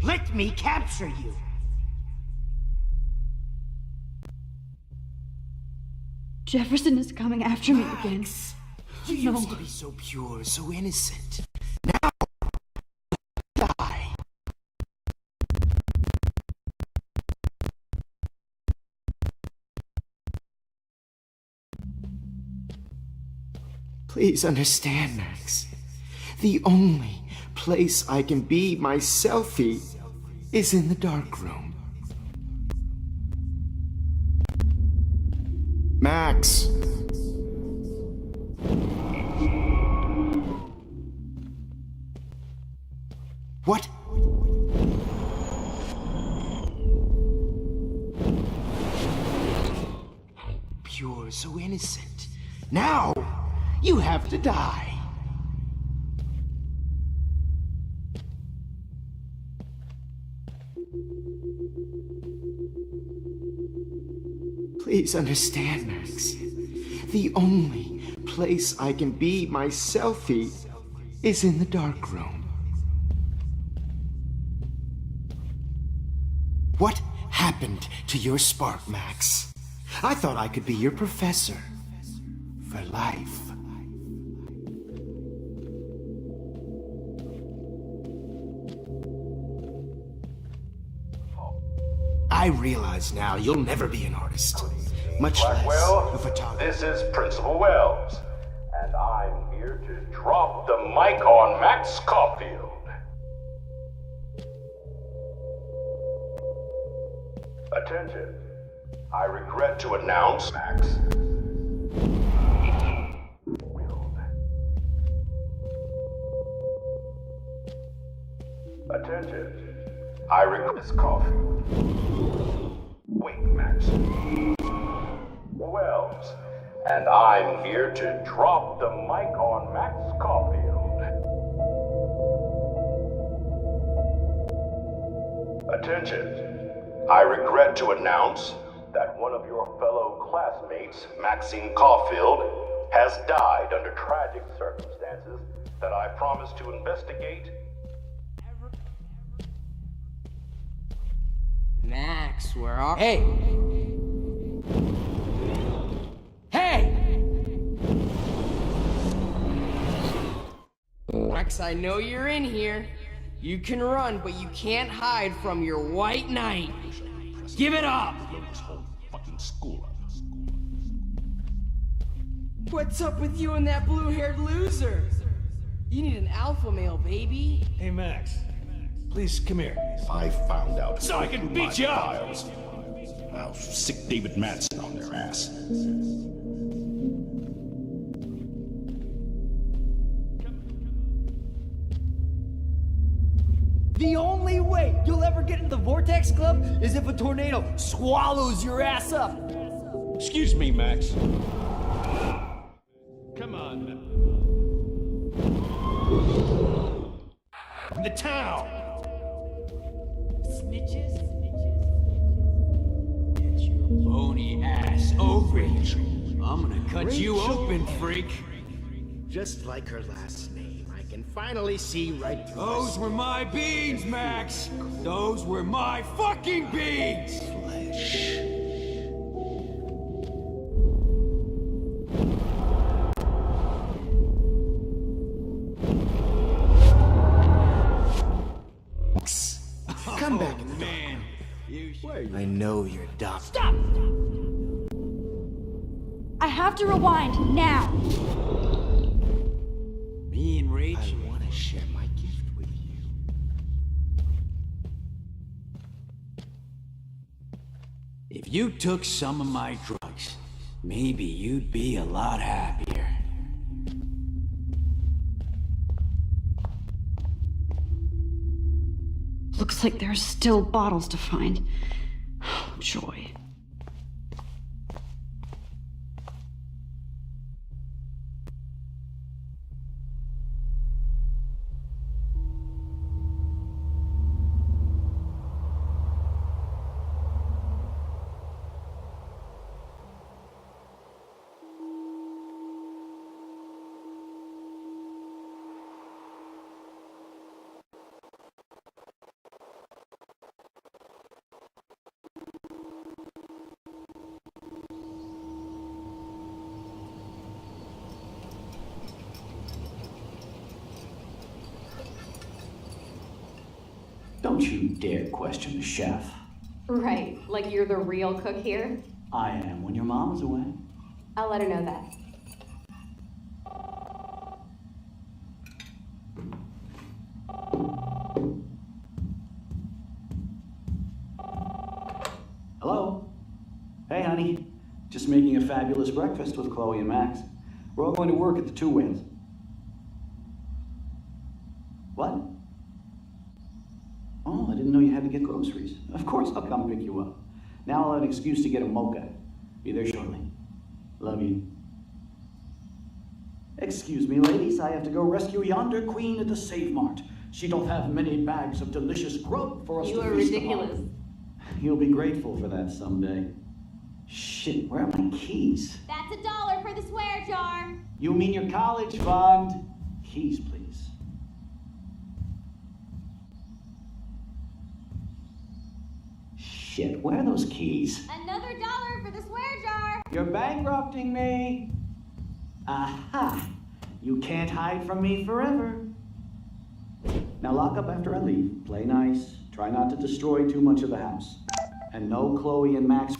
Let me capture you! Jefferson is coming after me again. You used to be so pure, so innocent. Now, die. Please understand, Max. The only place I can be my selfie is in the dark room. Max. What? Pure, so innocent. Now, you have to die. Please understand, Max. The only place I can be my selfie is in the dark room. What happened to your spark, Max? I thought I could be your professor for life. I realize now you'll never be an artist, much less a photographer. This is Principal Wells, and I'm here to drop the mic on Max Caulfield. Attention. I regret to announce Max. Attention. I regret this Caulfield. Wait, Max. Wells, and I'm here to drop the mic on Max Caulfield. Attention. I regret to announce that one of your fellow classmates, Maxine Caulfield, has died under tragic circumstances that I promised to investigate. Max, where are... Hey! Hey! Max, I know you're in here. You can run, but you can't hide from your white knight. Give it up! What's up with you and that blue-haired loser? You need an alpha male, baby. Hey, Max. Please, come here. I found out. So I can beat you up! I'll sick David Madsen on their ass. The only way you'll ever get into the Vortex Club is if a tornado swallows your ass up. Excuse me, Max. Come on. The town. Snitches. Get your bony ass over here. I'm gonna cut you open, freak. Just like her last name, I can finally see right through Those were my beans, Max. Those were my fucking beans. flesh. Come back in the man. I know you're dumb. Stop! I have to rewind now. Me and Rach. I want to share my gift with you. If you took some of my drugs, maybe you'd be a lot happier. Looks like there's still bottles to find. Oh, joy. Don't you dare question the chef. Right, like you're the real cook here? I am when your mom is away. I'll let her know that. Hello? Hey, honey. Just making a fabulous breakfast with Chloe and Max. We're all going to work at the Two Whales. What? Oh, I didn't know you had to get groceries. Of course I'll come pick you up. Now I'll have an excuse to get a mocha. Be there shortly. Love you. Excuse me, ladies. I have to go rescue yonder queen at the Save Mart. She don't have many bags of delicious grub for us You to are feast ridiculous. upon. You'll be grateful for that someday. Shit, where are my keys? That's $1 for the swear jar. You mean your college fund? Keys, please. Shit, where are those keys? Another $1 for the swear jar. You're bankrupting me. Aha! You can't hide from me forever. Now lock up after I leave. Play nice. Try not to destroy too much of the house. And no Chloe and Max.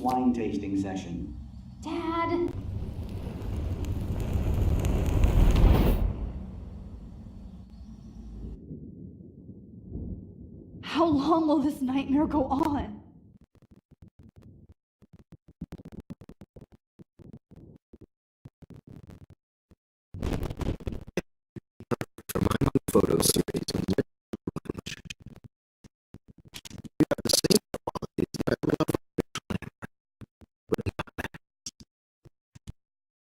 Wine tasting session. Dad. How long will this nightmare go on? For my photo series on your lunch. You have the same qualities that I love but not that.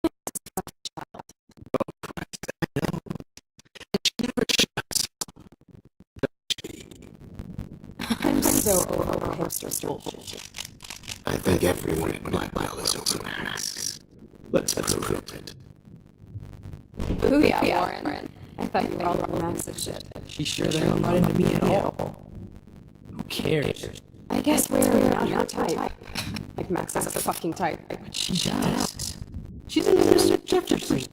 Oh, Christ, I know. And she never shuts so over hipster bullshit. I think everyone in Blackwell is over Max. Let's prove it. Ooh, yeah, Warren. I thought you were all over Max's shit. She's sure they're not into me at all. Who cares? I guess we're not your type. Like Max is a fucking type. But she does. She's into Mr. Jefferson.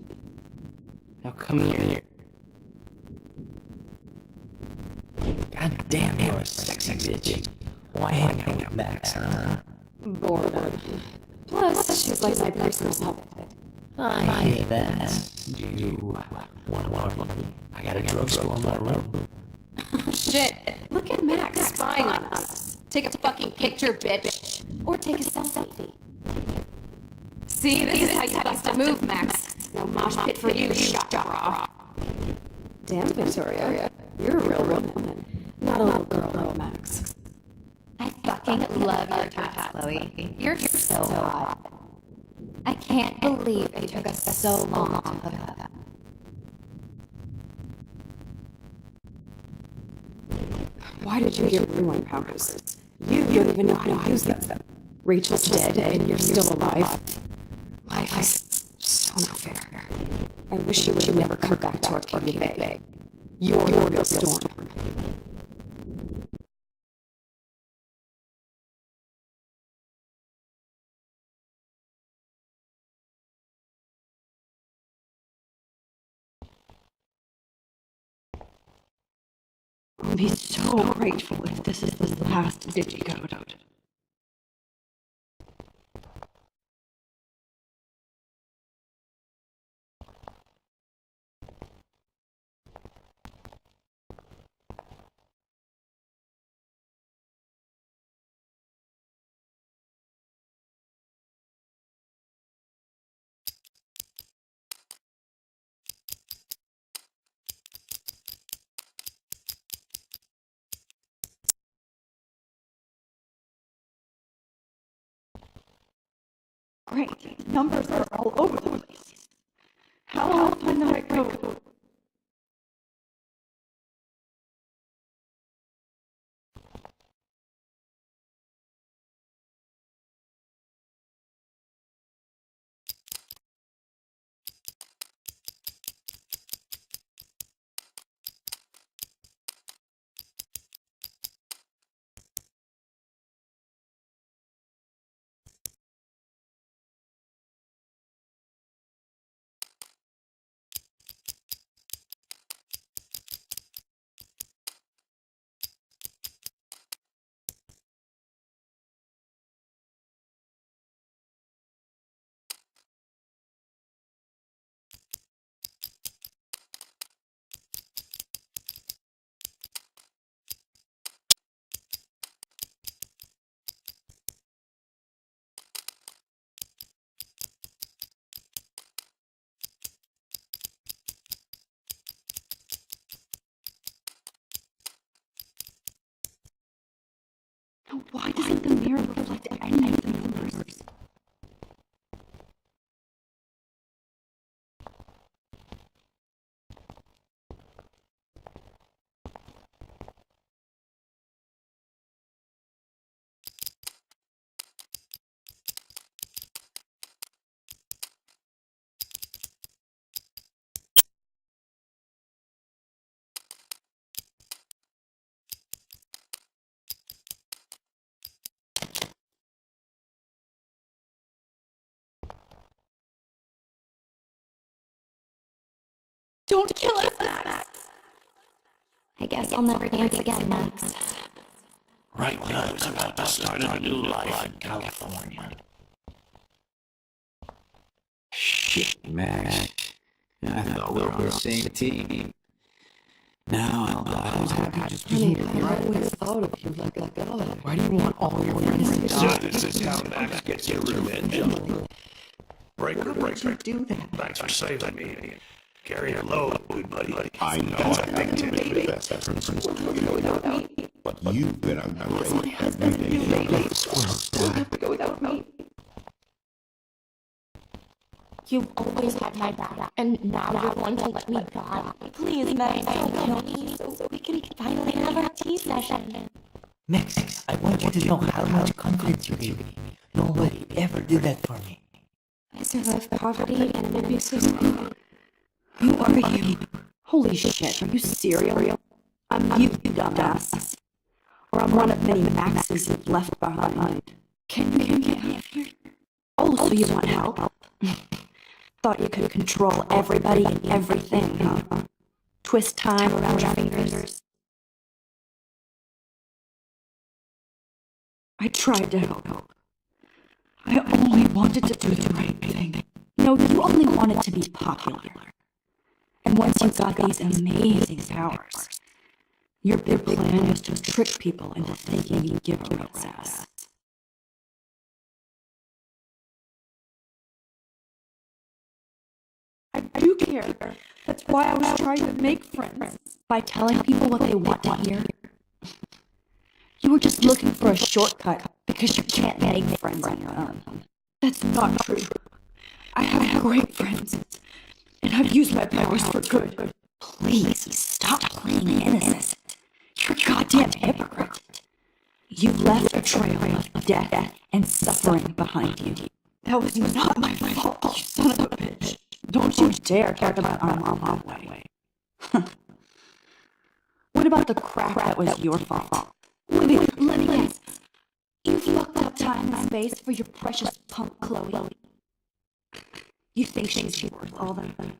Now come here. God damn, you're a sexy bitch. Why hang out with Max, huh? Boredom. Plus, she's like my personal puppet. I hear that. You want one? I got a drugstore on my road. Shit. Look at Max spying on us. Take a fucking picture, bitch. Or take a selfie. See, this is how you bust a move, Max. No mosh pit for you, shot raw. Damn, Victoria. You're a real woman. Not a little girl, though, Max. I fucking love your tats, Chloe. You're so hot. I can't believe it took us so long to hook up. Why did you give everyone powers? You don't even know how to use them. Rachel's dead and you're still alive. Life is so not fair. I wish you would never come back to Arcadia Bay. You're the real storm. I'll be so grateful if this is the last digicode. Great. Numbers are all over the place. How long can I go? Why doesn't the mirror reflect any of the numbers? Don't kill us, Max! I guess I'll never dance again, Max. Right when I was about to start a new life in California. Shit, Max. I thought we were on the same team. Now I was happy just being here. I always thought of you like a god. Why do you want all your friends to So die? this is how Max gets your revenge on. Breaker. Do that. Thanks for saving me. Carry your load, good buddy. I know I have to be the best principles to you, but you've been a great everyday hero. Don't have to go without me. You've always had my back, and now you're one to let me die. Please, Max, don't kill me so we can finally have our tea session. Max, I want you to know how much confidence you gave me. Nobody ever did that for me. I survived poverty and an abusive family. Who are you? Holy shit, are you serial? I'm you dumbass. Or I'm one of many Maxes you've left behind. Can you get me out of here? Oh, so you want help? Thought you could control everybody and everything, huh? Twist time around your fingers. I tried to help. I only wanted to do the right thing. No, you only wanted to be popular. And once you got these amazing powers, your big plan was to trick people into thinking you give a rat's ass. I do care. That's why I was trying to make friends. By telling people what they want to hear. You were just looking for a shortcut because you can't make friends on your own. That's not true. I have great friends, and I've used my powers for good. Please stop playing innocent. You're a goddamn hypocrite. You left a trail of death and suffering behind you. That was not my fault, you son of a bitch. Don't you dare talk about our mom that way. What about the crap that was your fault? Liz, you fucked up time and space for your precious punk Chloe. You think she's worth all that?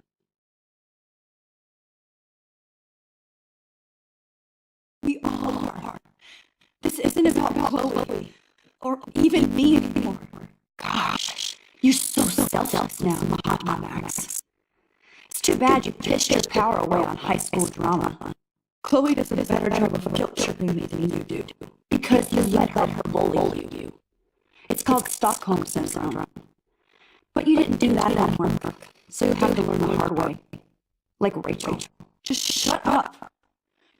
We all are. This isn't about Chloe, or even me anymore. Gosh, you're so selfless now, Max. It's too bad you pissed your power away on high school drama. Chloe does a better job of guilt tripping me than you do, because you let her bully you. It's called Stockholm Syndrome. But you didn't do that at homework, so you had to learn the hard way. Like Rachel. Just shut up.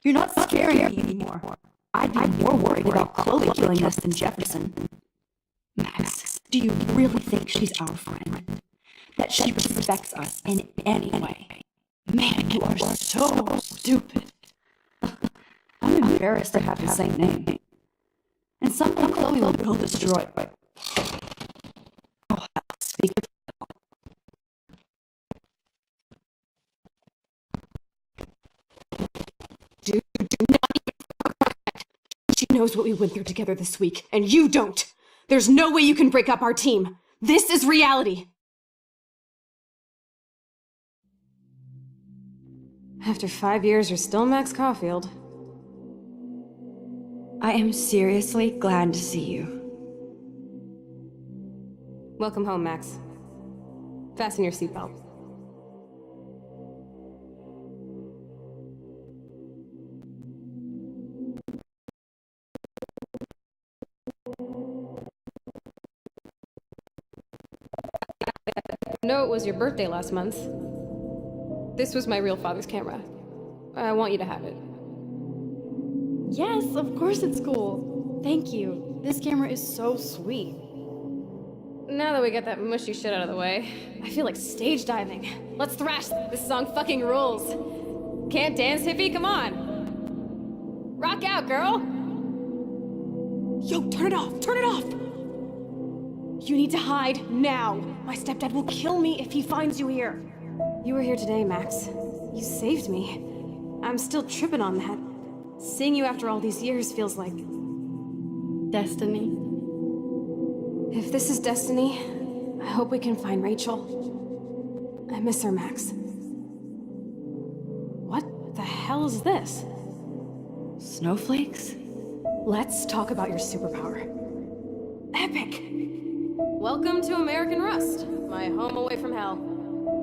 You're not scaring me anymore. I'd be more worried about Chloe killing us than Jefferson. Max, do you really think she's our friend? That she respects us in any way? Man, you are so stupid. I'm embarrassed to have the same name. And someday Chloe will destroy it. Oh, hell, speak of... Do not... She knows what we went through together this week, and you don't! There's no way you can break up our team! This is reality! After 5 years, you're still Max Caulfield. I am seriously glad to see you. Welcome home, Max. Fasten your seatbelt. I know it was your birthday last month. This was my real father's camera. I want you to have it. Yes, of course it's cool. Thank you. This camera is so sweet. Now that we got that mushy shit out of the way, I feel like stage diving. Let's thrash! This song fucking rules. Can't dance, hippie? Come on! Rock out, girl! Yo, turn it off! Turn it off! You need to hide now. My stepdad will kill me if he finds you here. You were here today, Max. You saved me. I'm still tripping on that. Seeing you after all these years feels like... destiny. If this is destiny, I hope we can find Rachel. I miss her, Max. What the hell is this? Snowflakes? Let's talk about your superpower. Epic! Welcome to American Rust, my home away from hell.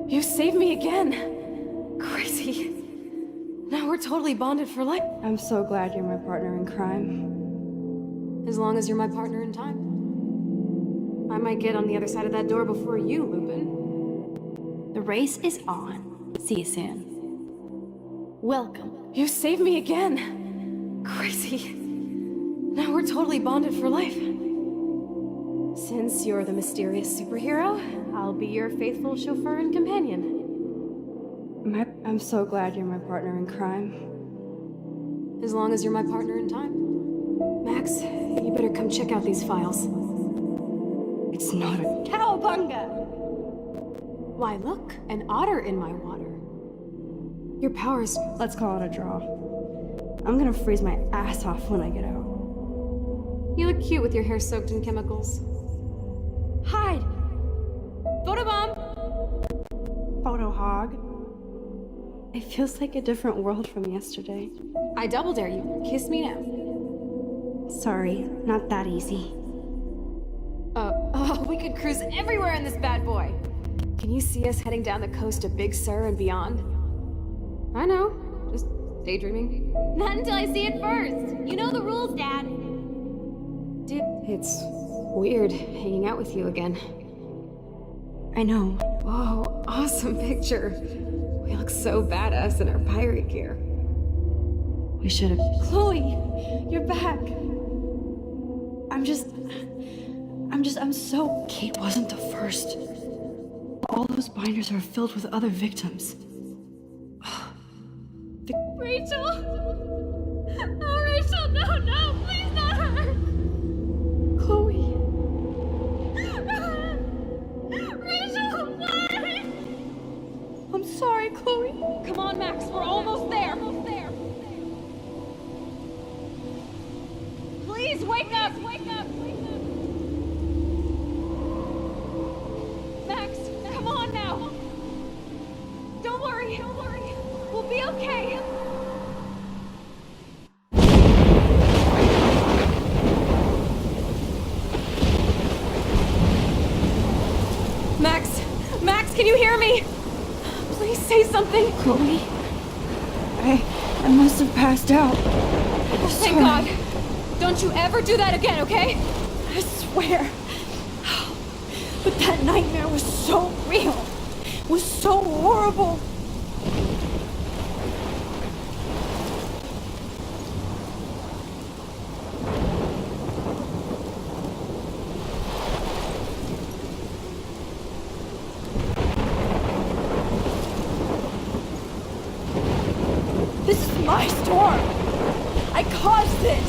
You saved me again! Crazy. Now we're totally bonded for life. I'm so glad you're my partner in crime. As long as you're my partner in time. I might get on the other side of that door before you, Lupin. The race is on. See you soon. Welcome. You saved me again! Crazy. Now we're totally bonded for life. Since you're the mysterious superhero, I'll be your faithful chauffeur and companion. I'm so glad you're my partner in crime. As long as you're my partner in time. Max, you better come check out these files. It's not a Cowabunga! Why, look, an otter in my water. Your powers... Let's call it a draw. I'm gonna freeze my ass off when I get out. You look cute with your hair soaked in chemicals. Hide! Photobomb! Photo hog. It feels like a different world from yesterday. I double dare you. Kiss me now. Sorry, not that easy. We could cruise everywhere in this bad boy. Can you see us heading down the coast of Big Sur and beyond? I know. Just daydreaming. Not until I see it first. You know the rules, Dad. Dude, it's weird hanging out with you again. I know. Whoa, awesome picture. We look so badass in our pirate gear. We should have... Chloe, you're back. I'm so... Kate wasn't the first. All those binders are filled with other victims. Rachel! Oh, Rachel, no, please not her! Chloe. Rachel, why? I'm sorry, Chloe. Come on, Max, we're almost there. Please wake up! Max, come on now. Don't worry. We'll be okay. Max, can you hear me? Please say something. Chloe? I must have passed out. Thank God. Don't you ever do that again, okay? I swear. But that nightmare was so real. Was so horrible. This is my storm. I caused this.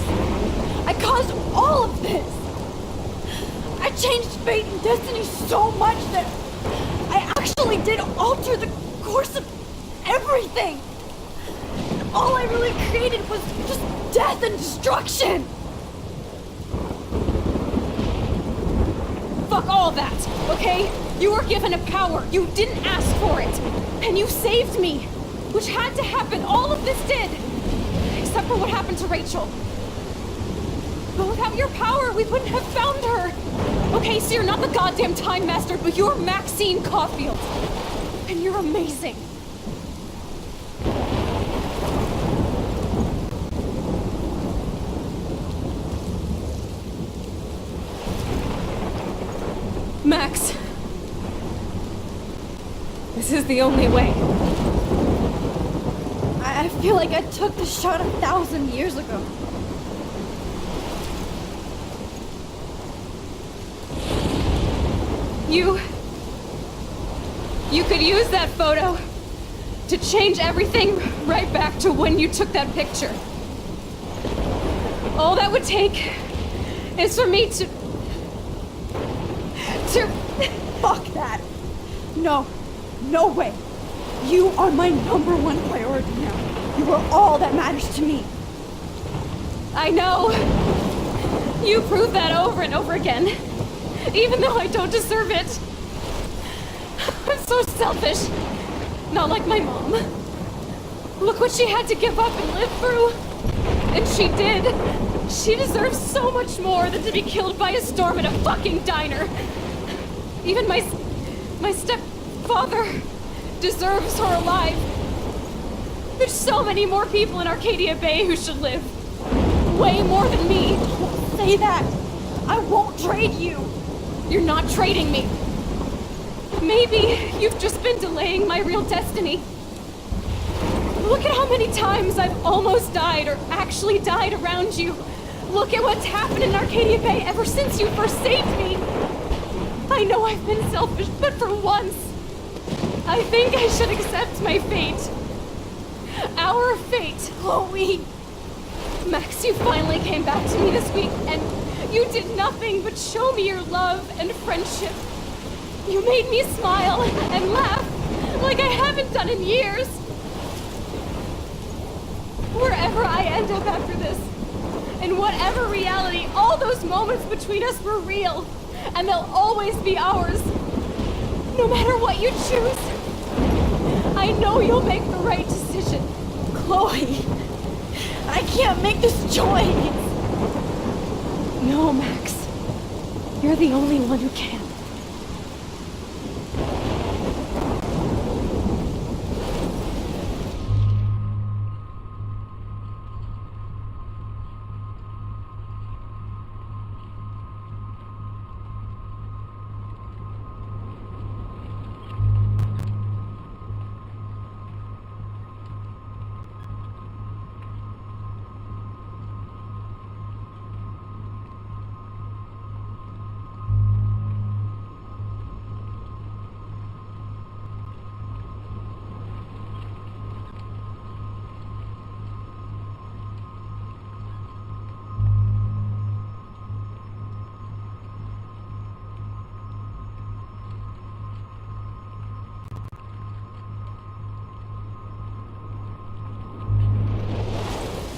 I caused all of this. I changed fate and destiny so much that I actually did alter the course of everything. All I really created was just death and destruction. Fuck all that, okay? You were given a power. You didn't ask for it. And you saved me. Which had to happen. All of this did. Except for what happened to Rachel. But without your power, we wouldn't have found her. Okay, so you're not the goddamn Time Master, but you're Maxine Caulfield. And you're amazing. Max. This is the only way. I feel like I took the shot 1,000 years ago. You could use that photo to change everything right back to when you took that picture. All that would take is for me to... Fuck that. No way. You are my #1 priority now. You are all that matters to me. I know. You prove that over and over again. Even though I don't deserve it. I'm so selfish. Not like my mom. Look what she had to give up and live through. And she did. She deserves so much more than to be killed by a storm at a fucking diner. Even my stepfather deserves her alive. There's so many more people in Arcadia Bay who should live. Way more than me. Don't say that. I won't trade you. You're not trading me. Maybe you've just been delaying my real destiny. Look at how many times I've almost died or actually died around you. Look at what's happened in Arcadia Bay ever since you first saved me. I know I've been selfish, but for once, I think I should accept my fate. Our fate, Chloe. Max, you finally came back to me this week, and you did nothing but show me your love and friendship. You made me smile and laugh like I haven't done in years. Wherever I end up after this, in whatever reality, all those moments between us were real, and they'll always be ours. No matter what you choose, I know you'll make the right decision. Chloe, I can't make this choice. No, Max. You're the only one who can.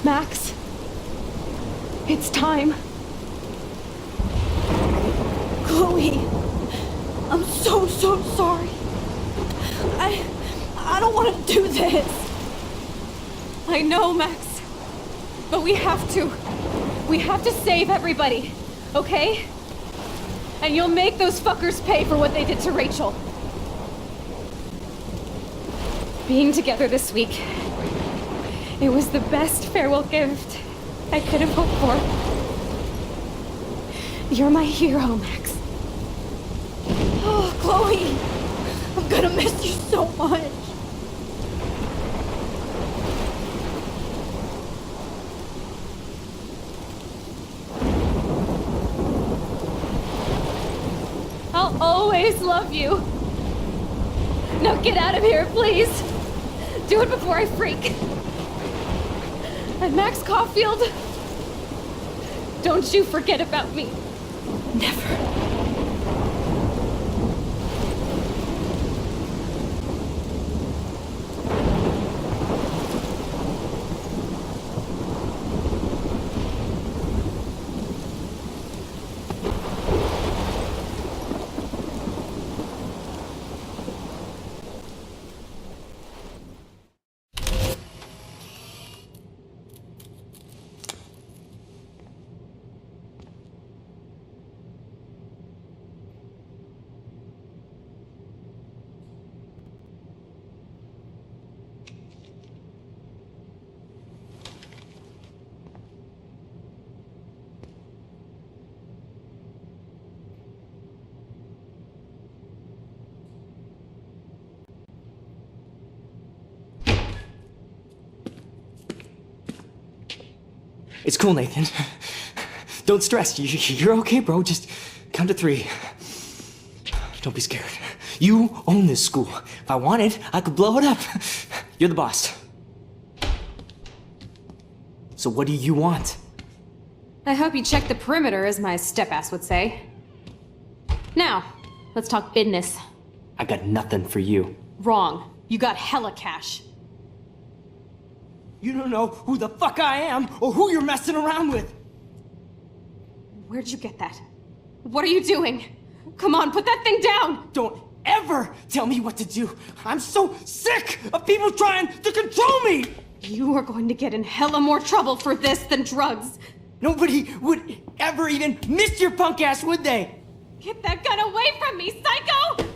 Max, it's time. Chloe, I'm so sorry. I don't want to do this. I know, Max, but we have to. We have to save everybody, okay? And you'll make those fuckers pay for what they did to Rachel. Being together this week, it was the best farewell gift I could have hoped for. You're my hero, Max. Oh, Chloe, I'm gonna miss you so much. I'll always love you. Now get out of here, please. Do it before I freak. And Max Caulfield, don't you forget about me. Never. It's cool, Nathan. Don't stress. You're okay, bro. Just count to 3. Don't be scared. You own this school. If I wanted, I could blow it up. You're the boss. So what do you want? I hope you check the perimeter, as my step-ass would say. Now, let's talk business. I got nothing for you. Wrong. You got hella cash. You don't know who the fuck I am or who you're messing around with. Where'd you get that? What are you doing? Come on, put that thing down! Don't ever tell me what to do. I'm so sick of people trying to control me! You are going to get in hella more trouble for this than drugs. Nobody would ever even miss your punk ass, would they? Get that gun away from me, psycho!